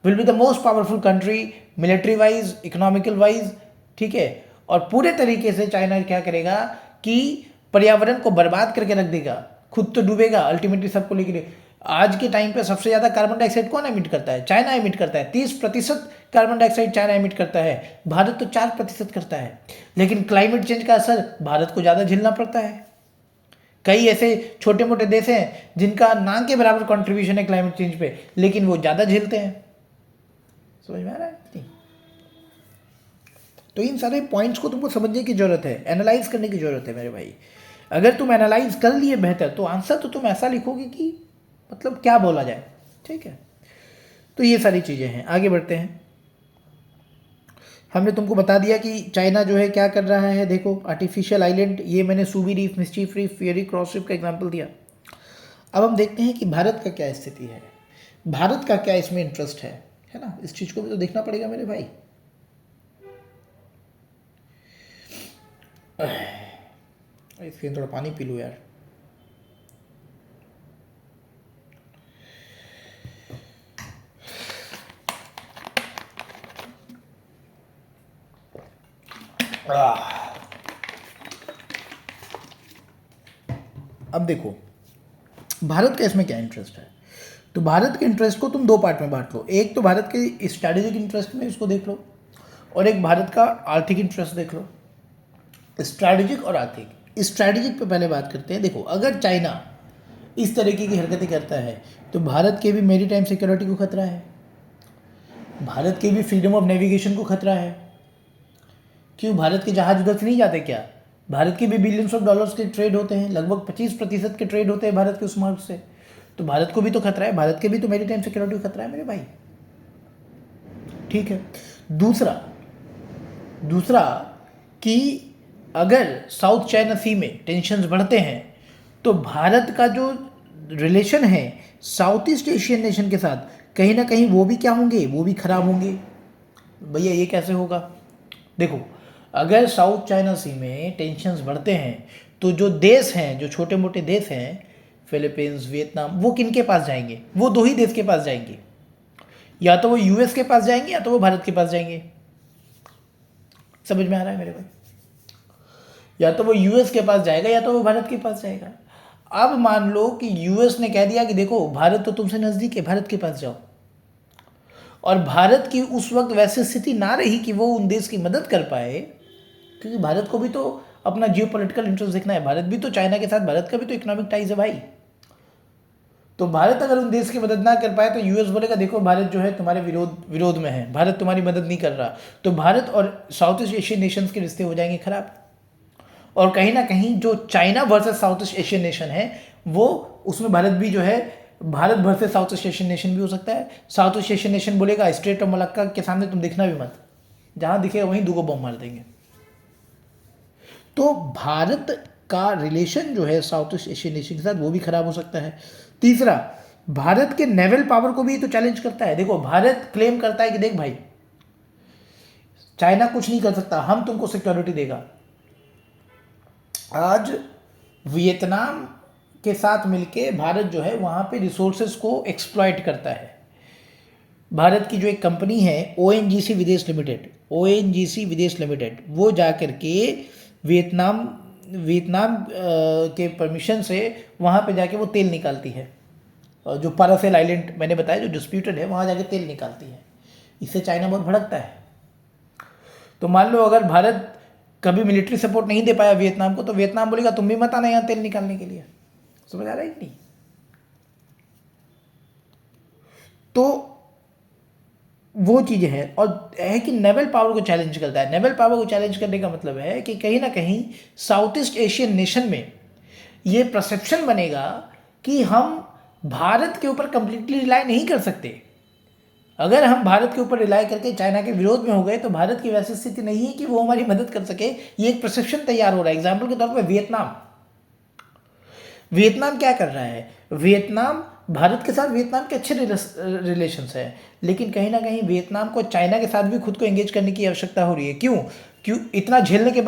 S1: will be the most powerful country military wise, economical wise, ठीक है। और पूरे तरीके से चाइना क्या करेगा कि पर्यावरण को बर्बाद करके रख देगा, खुद तो डूबेगा, अल्टीमेटली सबको लेकर। आज के टाइम पे सबसे ज़्यादा कार्बन डाइऑक्साइड कौन एमिट करता है? चाइना एमिट करता है। 30% कार्बन डाइऑक्साइड चाइना एमिट करता है, भारत तो 4% करता है। लेकिन क्लाइमेट चेंज का असर भारत को ज़्यादा झेलना पड़ता है। कई ऐसे छोटे मोटे देश हैं जिनका ना के बराबर कंट्रीब्यूशन है क्लाइमेट चेंज पे, लेकिन वो ज़्यादा झेलते हैं। समझ में आ रहा है? तो इन सारे पॉइंट्स को तुमको समझने की जरूरत है, एनालाइज करने की जरूरत है मेरे भाई। अगर तुम एनालाइज कर लिए बेहतर, तो आंसर तो तुम ऐसा लिखोगे कि मतलब क्या बोला जाए, ठीक है। तो ये सारी चीज़ें हैं। आगे बढ़ते हैं। हमने तुमको बता दिया कि चाइना जो है क्या कर रहा है। देखो, आर्टिफिशियल आइलैंड, ये मैंने Subi reef, Mischief reef, Fiery Cross reef का एग्जांपल दिया। अब हम देखते हैं कि भारत का क्या स्थिति है, भारत का क्या इसमें इंटरेस्ट है ना। इस चीज़ को भी तो देखना पड़ेगा मेरे भाई। इसके थोड़ा पानी पी लो यार। अब देखो भारत का इसमें क्या इंटरेस्ट है। तो भारत के इंटरेस्ट को तुम दो पार्ट में बांट लो। एक तो भारत के स्ट्रैटेजिक इंटरेस्ट में इसको देख लो, और एक भारत का आर्थिक इंटरेस्ट देख लो। स्ट्रैटेजिक और आर्थिक। स्ट्रैटेजिक पे पहले बात करते हैं। देखो, अगर चाइना इस तरीके की हरकतें करता है तो भारत के भी मैरीटाइम सिक्योरिटी को खतरा है, भारत के भी फ्रीडम ऑफ नेविगेशन को खतरा है। क्यों? भारत के जहाज उधर से नहीं जाते क्या? भारत के भी बिलियंस ऑफ डॉलर्स के ट्रेड होते हैं, लगभग 25% के ट्रेड होते हैं भारत के उस मार्ग से। तो भारत को भी तो खतरा है, भारत के भी तो मैरीटाइम सिक्योरिटी को खतरा है मेरे भाई, ठीक है। दूसरा कि अगर साउथ चाइना सी में टेंशन्स बढ़ते हैं तो भारत का जो रिलेशन है साउथ ईस्ट एशियन नेशन के साथ, कहीं ना कहीं वो भी क्या होंगे, वो भी खराब होंगे। भैया ये कैसे होगा? देखो, अगर साउथ चाइना सी में टेंशन्स बढ़ते हैं तो जो देश हैं, जो छोटे मोटे देश हैं, फिलीपींस, वियतनाम, वो किन के पास जाएंगे? वो दो ही देश के पास जाएंगे, या तो वो यूएस के पास जाएंगे या तो वो भारत के पास जाएंगे। समझ में आ रहा है मेरे भाई? या तो वो यूएस के पास जाएगा या तो वो भारत के पास जाएगा। अब मान लो कि यूएस ने कह दिया कि देखो भारत तो तुमसे नज़दीक है, भारत के पास जाओ, और भारत की उस वक्त वैसी स्थिति ना रही कि वो उन देश की मदद कर पाए, क्योंकि भारत को भी तो अपना जियो पॉलिटिकल इंटरेस्ट देखना है। भारत भी तो चाइना के साथ, भारत का भी तो इकोनॉमिक टाइज है भाई। तो भारत अगर उन देश की मदद ना कर पाए तो यूएस बोलेगा देखो भारत जो है तुम्हारे विरोध में है, भारत तुम्हारी मदद नहीं कर रहा। तो भारत और साउथ ईस्ट एशियन नेशंस के रिश्ते हो जाएंगे खराब। और कहीं ना कहीं जो China versus south east Asian nation है, वो उसमें भारत भी जो है, Bharat versus south east Asian nation भी हो सकता है। साउथ ईस्ट एशियन नेशन बोलेगा स्ट्रेट ऑफ मलक्का के सामने तुम दिखना भी मत, जहां दिखेगा वहीं दूगो बम मार देंगे। तो भारत का रिलेशन जो है साउथ ईस्ट एशियन नेशन के साथ, वो भी खराब हो सकता है। तीसरा, भारत के नेवल पावर को भी तो चैलेंज करता है। देखो, भारत क्लेम करता है कि देख भाई, चाइना कुछ नहीं कर सकता, हम तुमको सिक्योरिटी देगा। आज वियतनाम के साथ मिलके भारत जो है वहाँ पे रिसोर्सेज को एक्सप्लॉइट करता है। भारत की जो एक कंपनी है ओएनजीसी विदेश लिमिटेड, वो जा करके वियतनाम के परमिशन से वहाँ पे जाके वो तेल निकालती है। और जो पारासेल आइलैंड मैंने बताया जो डिस्प्यूटेड है, वहाँ जाके तेल निकालती है। इससे चाइना बहुत भड़कता है। तो मान लो अगर भारत कभी मिलिट्री सपोर्ट नहीं दे पाया वियतनाम को, तो वियतनाम बोलेगा तुम भी मत आना यहाँ तेल निकालने के लिए। समझ आ रहा है कि नहीं? तो वो चीज़ें हैं। और है कि नेवल पावर को चैलेंज करता है। नेवल पावर को चैलेंज करने का मतलब है कि कहीं ना कहीं साउथ ईस्ट एशियन नेशन में ये परसेप्शन बनेगा कि हम भारत के ऊपर कंप्लीटली रिलाई नहीं कर सकते। अगर हम भारत के ऊपर रिलाई करके चाइना के विरोध में हो गए तो भारत की वैसी स्थिति नहीं है कि वो हमारी मदद कर सके। ये एक परसेप्शन तैयार हो रहा है। एग्जाम्पल के तौर पर वियतनाम क्या कर रहा है? वियतनाम, भारत के साथ वियतनाम के अच्छे रिलेशंस है, लेकिन कहीं ना कहीं वियतनाम को चाइना के साथ भी खुद को एंगेज करने की आवश्यकता हो रही है। क्यों इतना झेलने के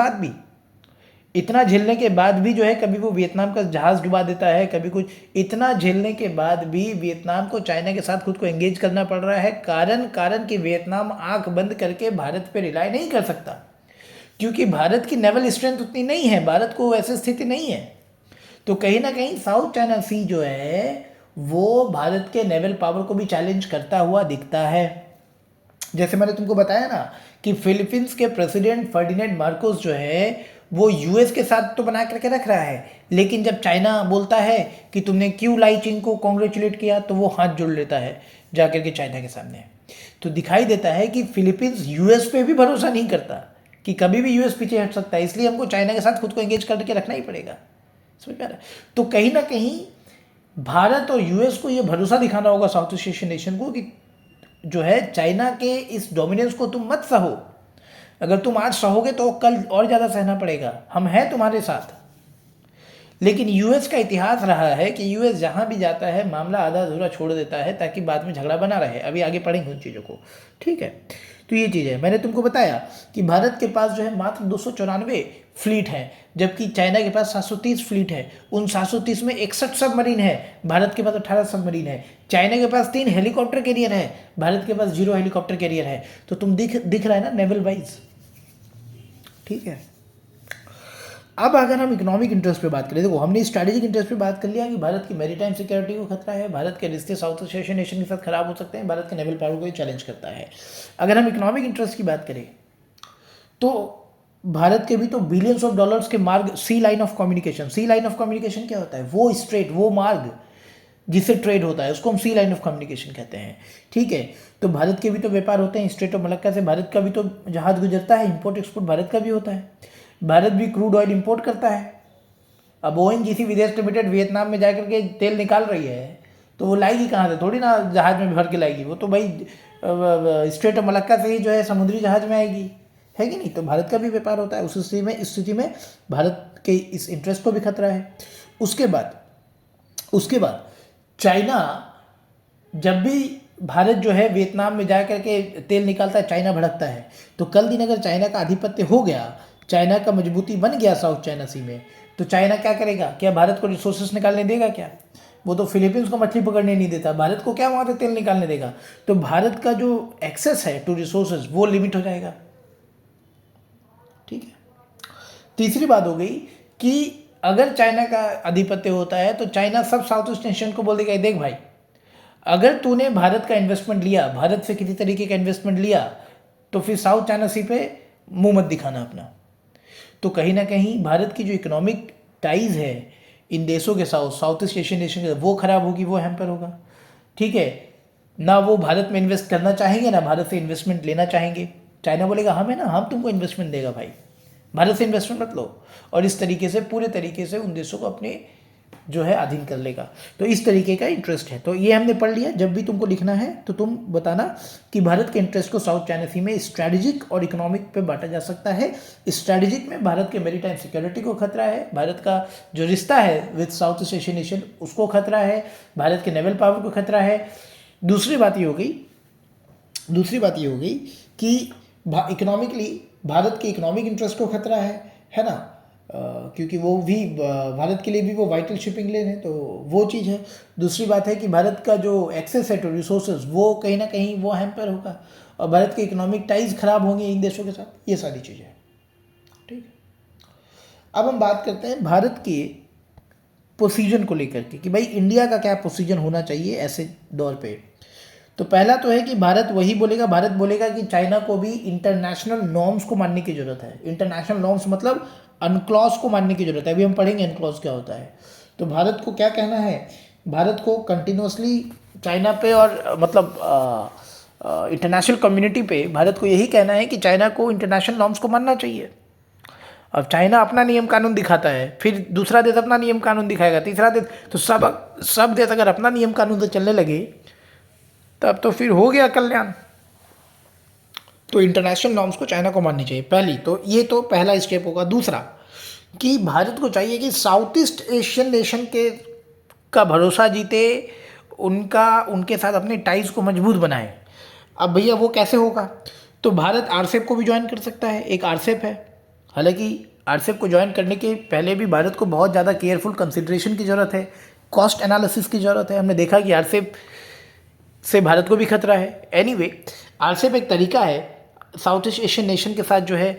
S1: बाद भी जो है, कभी वो वियतनाम का जहाज डुबा देता है, कभी कुछ, इतना झेलने के बाद भी वियतनाम को चाइना के साथ खुद को एंगेज करना पड़ रहा है। कारण कि वियतनाम आंख बंद करके भारत पे रिलाई नहीं कर सकता, क्योंकि भारत की नेवल स्ट्रेंथ उतनी नहीं है, भारत को ऐसी स्थिति नहीं है। तो कहीं ना कहीं साउथ चाइना सी जो है वो भारत के नेवल पावर को भी चैलेंज करता हुआ दिखता है। जैसे मैंने तुमको बताया ना कि फिलीपींस के प्रेसिडेंट फर्डिनेंड मार्कोस जो है वो यूएस के साथ तो बना करके रख रहा है, लेकिन जब चाइना बोलता है कि तुमने क्यों लाई चिंग को कॉन्ग्रेचुलेट किया, तो वो हाथ जोड़ लेता है जाकर के चाइना के सामने। तो दिखाई देता है कि फिलीपींस यूएस पे भी भरोसा नहीं करता कि कभी भी यूएस पीछे हट सकता है, इसलिए हमको चाइना के साथ खुद को एंगेज करके रखना ही पड़ेगा। समझ में आ रहा है? तो कहीं ना कहीं भारत और यूएस को ये भरोसा दिखाना होगा साउथ ईस्ट एशियन नेशन को कि जो है चाइना के इस डोमिनेंस को तुम मत सहो। अगर तुम आज सहोगे तो कल और ज़्यादा सहना पड़ेगा, हम हैं तुम्हारे साथ। लेकिन यूएस का इतिहास रहा है कि यूएस जहाँ भी जाता है मामला आधा अधूरा छोड़ देता है ताकि बाद में झगड़ा बना रहे। अभी आगे पढ़ेंगे उन चीज़ों को, ठीक है। तो ये चीज़ है, मैंने तुमको बताया कि भारत के पास जो है मात्र 294 फ्लीट है, जबकि चाइना के पास 730 फ्लीट है। उन 730 में 61 सबमरीन है, भारत के पास 18 सबमरीन है। चाइना के पास 3 हेलीकॉप्टर कैरियर है, भारत के पास 0 हेलीकॉप्टर कैरियर है। तो तुम दिख रहा है ना नेवल वाइज, ठीक है। अब अगर हम इकोनॉमिक इंटरेस्ट पे बात करें, देखो हमने स्ट्रैटेजिक इंटरेस्ट पे बात कर लिया कि भारत की मैरीटाइम सिक्योरिटी को खतरा है, भारत के रिश्ते साउथ ईस्ट एशियन नेशन के साथ खराब हो सकते हैं, भारत के नेवल पावर को चैलेंज करता है। अगर हम इकोनॉमिक इंटरेस्ट की बात करें तो भारत के भी तो बिलियंस ऑफ डॉलर्स के मार्ग, सी लाइन ऑफ कम्युनिकेशन क्या होता है? वो स्ट्रेट, वो मार्ग जिससे ट्रेड होता है उसको हम सी लाइन ऑफ कम्युनिकेशन कहते हैं, ठीक है। तो भारत के भी तो व्यापार होते हैं, स्ट्रेट ऑफ मलक्का से भारत का भी तो जहाज गुजरता है, इंपोर्ट एक्सपोर्ट भारत का भी होता है। भारत भी क्रूड ऑयल इंपोर्ट करता है। अब ओएनजीसी विदेश लिमिटेड वियतनाम में जाकर के तेल निकाल रही है, तो वो लाएगी कहाँ से? थोड़ी ना जहाज में भर के लाएगी, वो तो भाई स्ट्रेट ऑफ मलक्का से ही जो है समुद्री जहाज में आएगी, है कि नहीं? तो भारत का भी व्यापार होता है। उस स्थिति में भारत के इस इंटरेस्ट को भी खतरा है। उसके बाद चाइना, जब भी भारत जो है वियतनाम में जा करके तेल निकालता है, चाइना भड़कता है। तो कल दिन अगर चाइना का आधिपत्य हो गया, चाइना का मजबूती बन गया साउथ चाइना सी में, तो चाइना क्या करेगा? क्या भारत को रिसोर्सेस निकालने देगा क्या? वो तो फिलीपींस को मछली पकड़ने नहीं देता, भारत को क्या वहाँ से तेल निकालने देगा? तो भारत का जो एक्सेस है टू रिसोर्सेज वो लिमिट हो जाएगा, ठीक है। तीसरी बात हो गई कि अगर चाइना का आधिपत्य होता है तो चाइना सब साउथ ईस्ट नेशन को बोल देगा, देख भाई, अगर तूने भारत का इन्वेस्टमेंट लिया, भारत से किसी तरीके का इन्वेस्टमेंट लिया, तो फिर साउथ चाइना सी पे मुंह मत दिखाना अपना। तो कहीं ना कहीं भारत की जो इकोनॉमिक टाइज है इन देशों के साथ, साउथ ईस्ट एशियन नेशन के, वो खराब होगी, वो हैम्पर होगा, ठीक है ना। वो भारत में इन्वेस्ट करना चाहेंगे ना भारत से इन्वेस्टमेंट लेना चाहेंगे। चाइना बोलेगा हम है ना, हम तुमको इन्वेस्टमेंट देगा भाई, भारत से इन्वेस्टमेंट मत लो। और इस तरीके से पूरे तरीके से उन देशों को अपने जो है अधीन कर लेगा। तो इस तरीके का इंटरेस्ट है। तो ये हमने पढ़ लिया। जब भी तुमको लिखना है तो तुम बताना कि भारत के इंटरेस्ट को साउथ चाइना सी में स्ट्रैटेजिक और इकोनॉमिक पे बांटा जा सकता है। स्ट्रैटेजिक में भारत के मैरीटाइम सिक्योरिटी को खतरा है, भारत का जो रिश्ता है with south east Asian nation उसको खतरा है, भारत के नेवल पावर को खतरा है। दूसरी बात ये हो गई कि इकोनॉमिकली भारत के इकोनॉमिक इंटरेस्ट को खतरा है ना, क्योंकि वो भी भारत के लिए भी वो वाइटल शिपिंग लेन है, तो वो चीज़ है। दूसरी बात है कि भारत का जो एक्सेस है टू रिसोर्सेज वो कहीं ना कहीं वो हैम्पर होगा, और भारत के इकोनॉमिक टाइज खराब होंगे इन देशों के साथ। ये सारी चीज़ें, ठीक है। अब हम बात करते हैं भारत के पोजीशन को लेकर के कि भाई इंडिया का क्या पोजीशन होना चाहिए ऐसे दौर पे। तो पहला तो है कि भारत बोलेगा कि चाइना को भी इंटरनेशनल नॉर्म्स को मानने की जरूरत है। इंटरनेशनल नॉर्म्स मतलब अनक्लॉज को मानने की जरूरत है। अभी हम पढ़ेंगे अनक्लॉज क्या होता है। तो भारत को क्या कहना है? भारत को कंटिन्यूसली चाइना पे और मतलब इंटरनेशनल कम्युनिटी पे भारत को यही कहना है कि चाइना को इंटरनेशनल नॉर्म्स को मानना चाहिए। अब चाइना अपना नियम कानून दिखाता है, फिर दूसरा देश अपना नियम कानून दिखाएगा, तीसरा देश, तो सब देश अगर अपना नियम कानून से चलने लगे तब तो फिर हो गया कल्याण। तो इंटरनेशनल नॉर्म्स को चाइना को माननी चाहिए पहली, तो ये तो पहला स्टेप होगा। दूसरा कि भारत को चाहिए कि साउथ ईस्ट एशियन नेशन के का भरोसा जीते, उनके साथ अपने टाइज को मजबूत बनाए। अब भैया वो कैसे होगा? तो भारत आरसेप को भी ज्वाइन कर सकता है, एक आरसेप है। हालांकि आरसेप को ज्वाइन करने के पहले भी भारत को बहुत ज़्यादा केयरफुल कंसिडरेशन की ज़रूरत है, कॉस्ट एनालिसिस की ज़रूरत है। हमने देखा कि आरसेप से भारत को भी खतरा है। एनीवे, आरसेप एक तरीका है साउथ ईस्ट एशियन नेशन के साथ जो है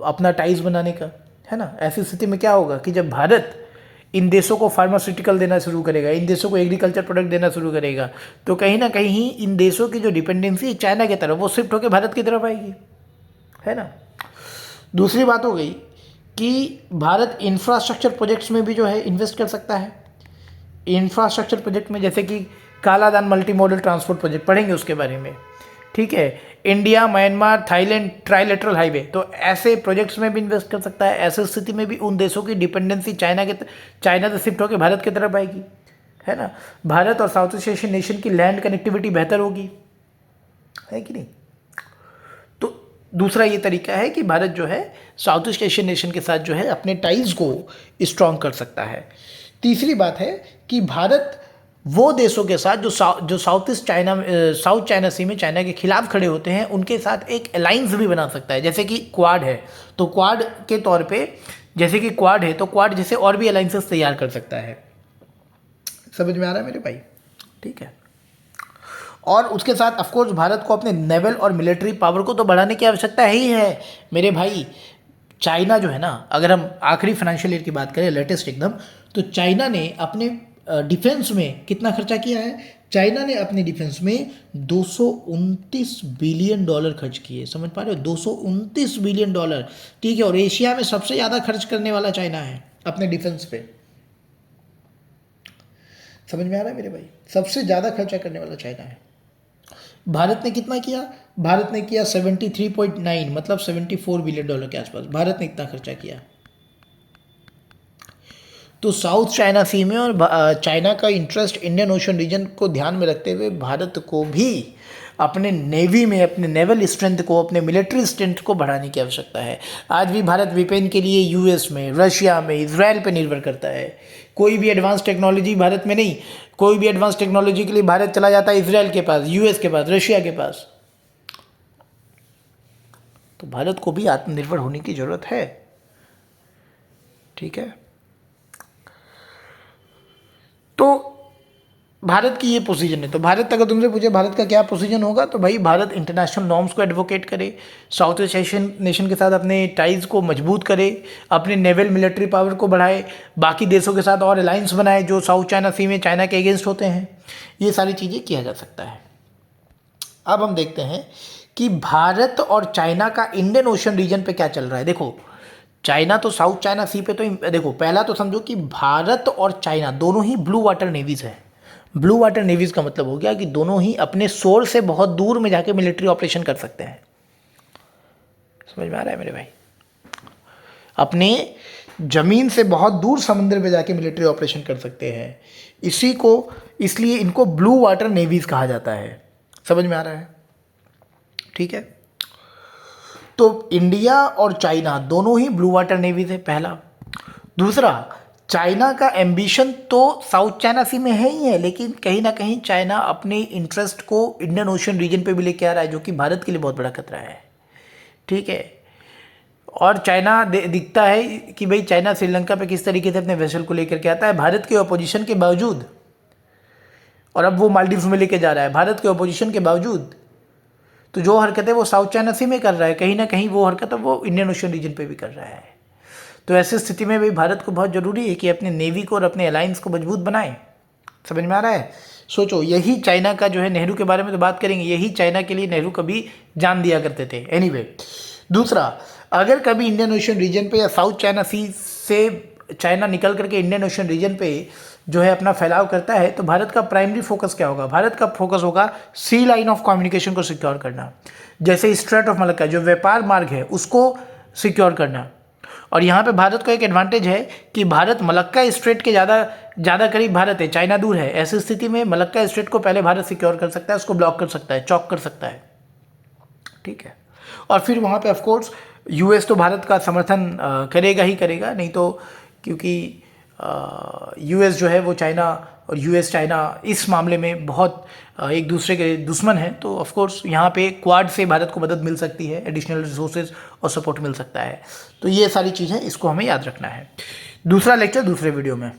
S1: अपना टाइज बनाने का, है ना। ऐसी स्थिति में क्या होगा कि जब भारत इन देशों को फार्मास्यूटिकल देना शुरू करेगा, इन देशों को एग्रीकल्चर प्रोडक्ट देना शुरू करेगा, तो कहीं ना कहीं इन देशों की जो डिपेंडेंसी है चाइना की तरफ, वो शिफ्ट होकर भारत की तरफ आएगी, है ना। दूसरी बात हो गई कि भारत इंफ्रास्ट्रक्चर प्रोजेक्ट्स में भी जो है इन्वेस्ट कर सकता है। इंफ्रास्ट्रक्चर प्रोजेक्ट में जैसे कि Kaladan multi modal transport project, पढ़ेंगे उसके बारे में, ठीक है। India Myanmar Thailand trilateral highway, तो ऐसे प्रोजेक्ट्स में भी इन्वेस्ट कर सकता है। ऐसी स्थिति में भी उन देशों की डिपेंडेंसी चाइना से शिफ्ट होकर भारत की तरफ आएगी, है ना। भारत और साउथ ईस्ट एशियन नेशन की लैंड कनेक्टिविटी बेहतर होगी, है कि नहीं। तो दूसरा ये तरीका है कि भारत जो है साउथ ईस्ट एशियन नेशन के साथ जो है अपने टाइज को स्ट्रॉन्ग कर सकता है। तीसरी बात है कि भारत वो देशों के साथ जो साउथ चाइना सी में चाइना के खिलाफ खड़े होते हैं, उनके साथ एक अलाइंस भी बना सकता है। जैसे कि क्वाड है, तो क्वाड के तौर पे जैसे कि क्वाड है, तो क्वाड जैसे और भी अलाइंसेस तैयार कर सकता है। समझ में आ रहा है मेरे भाई? ठीक है। और उसके साथ ऑफकोर्स भारत को अपने नेवल और मिलिट्री पावर को तो बढ़ाने की आवश्यकता ही है मेरे भाई। चाइना जो है ना, अगर हम आखिरी फाइनेंशियल ईयर की बात करें लेटेस्ट एकदम, तो चाइना ने अपने डिफेंस में कितना खर्चा किया है? चाइना ने अपने डिफेंस में 229 बिलियन डॉलर खर्च किए। समझ पा रहे हो? 229 बिलियन डॉलर, ठीक है। और एशिया में सबसे ज़्यादा खर्च करने वाला चाइना है अपने डिफेंस पे। समझ में आ रहा है मेरे भाई? सबसे ज़्यादा खर्चा करने वाला चाइना है। भारत ने कितना किया? भारत ने किया 73.9, मतलब 74 बिलियन डॉलर के आसपास भारत ने इतना खर्चा किया। तो साउथ चाइना सी में और चाइना का इंटरेस्ट इंडियन ओशन रीजन को ध्यान में रखते हुए भारत को भी अपने नेवी में, अपने नेवल स्ट्रेंथ को, अपने मिलिट्री स्ट्रेंथ को बढ़ाने की आवश्यकता है। आज भी भारत वेपन के लिए यूएस में, रशिया में, इजराइल पे निर्भर करता है। कोई भी एडवांस टेक्नोलॉजी भारत में नहीं, कोई भी एडवांस टेक्नोलॉजी के लिए भारत चला जाता है इजराइल के पास, यूएस के पास, रशिया के पास। तो भारत को भी आत्मनिर्भर होने की जरूरत है, ठीक है। तो भारत की ये पोजीशन है। तो भारत, अगर तुमसे पूछे भारत का क्या पोजीशन होगा, तो भाई भारत इंटरनेशनल नॉर्म्स को एडवोकेट करे, साउथ ईस्ट एशियन नेशन के साथ अपने टाइज को मजबूत करे, अपने नेवल मिलिट्री पावर को बढ़ाए, बाकी देशों के साथ और अलायंस बनाए जो साउथ चाइना सी में चाइना के अगेंस्ट होते हैं। ये सारी चीज़ें किया जा सकता है। अब हम देखते हैं कि भारत और चाइना का इंडियन ओशन रीजन पे क्या चल रहा है। देखो, चाइना तो साउथ चाइना सी पे, तो देखो पहला तो समझो कि भारत और चाइना दोनों ही ब्लू वाटर नेवीज है। ब्लू वाटर नेवीज का मतलब हो गया कि दोनों ही अपने शोर से बहुत दूर में जाके मिलिट्री ऑपरेशन कर सकते हैं। समझ में आ रहा है मेरे भाई? अपने जमीन से बहुत दूर समुद्र में जाके मिलिट्री ऑपरेशन कर सकते हैं। इसलिए इनको ब्लू वाटर नेवीज कहा जाता है। समझ में आ रहा है? ठीक है। तो इंडिया और चाइना दोनों ही ब्लू वाटर नेवीज है, पहला। दूसरा, चाइना का एम्बिशन तो साउथ चाइना सी में है ही है, लेकिन कहीं ना कहीं चाइना अपने इंटरेस्ट को इंडियन ओशन रीजन पे भी लेके आ रहा है, जो कि भारत के लिए बहुत बड़ा खतरा है, ठीक है। और चाइना दिखता है कि भाई चाइना श्रीलंका पे किस तरीके से अपने वेसल को लेकर के आता है भारत के अपोजिशन के बावजूद, और अब वो मालदीव्स में लेके जा रहा है भारत के अपोजिशन के बावजूद। तो जो हरकत है वो साउथ चाइना सी में कर रहा है, कहीं ना कहीं वो हरकत है वो इंडियन ओशन रीजन पे भी कर रहा है। तो ऐसी स्थिति में भी भारत को बहुत ज़रूरी है कि अपने नेवी को और अपने अलायंस को मजबूत बनाए। समझ में आ रहा है? सोचो, यही चाइना का जो है, नेहरू के बारे में तो बात करेंगे, यही चाइना के लिए नेहरू कभी जान दिया करते थे। एनीवे, दूसरा, अगर कभी इंडियन ओशन रीजन पे या साउथ चाइना सी से चाइना निकल करके इंडियन ओशन रीजन पे जो है अपना फैलाव करता है, तो भारत का प्राइमरी फोकस क्या होगा? भारत का फोकस होगा सी लाइन ऑफ कम्युनिकेशन को सिक्योर करना। जैसे स्ट्रेट ऑफ मलक्का जो व्यापार मार्ग है, उसको सिक्योर करना। और यहाँ पे भारत को एक एडवांटेज है कि भारत मलक्का स्ट्रेट के ज़्यादा करीब भारत है, चाइना दूर है। ऐसी स्थिति में मलक्का स्ट्रेट को पहले भारत सिक्योर कर सकता है, उसको ब्लॉक कर सकता है, चॉक कर सकता है, ठीक है। और फिर वहाँ पे ऑफ कोर्स यूएस तो भारत का समर्थन करेगा ही करेगा, नहीं तो क्योंकि यूएस जो है वो चाइना और यूएस चाइना इस मामले में बहुत एक दूसरे के दुश्मन हैं, तो ऑफ कोर्स यहाँ पे क्वाड से भारत को मदद मिल सकती है, एडिशनल रिसोर्सेज और सपोर्ट मिल सकता है। तो ये सारी चीज़ें इसको हमें याद रखना है। दूसरा लेक्चर दूसरे वीडियो में।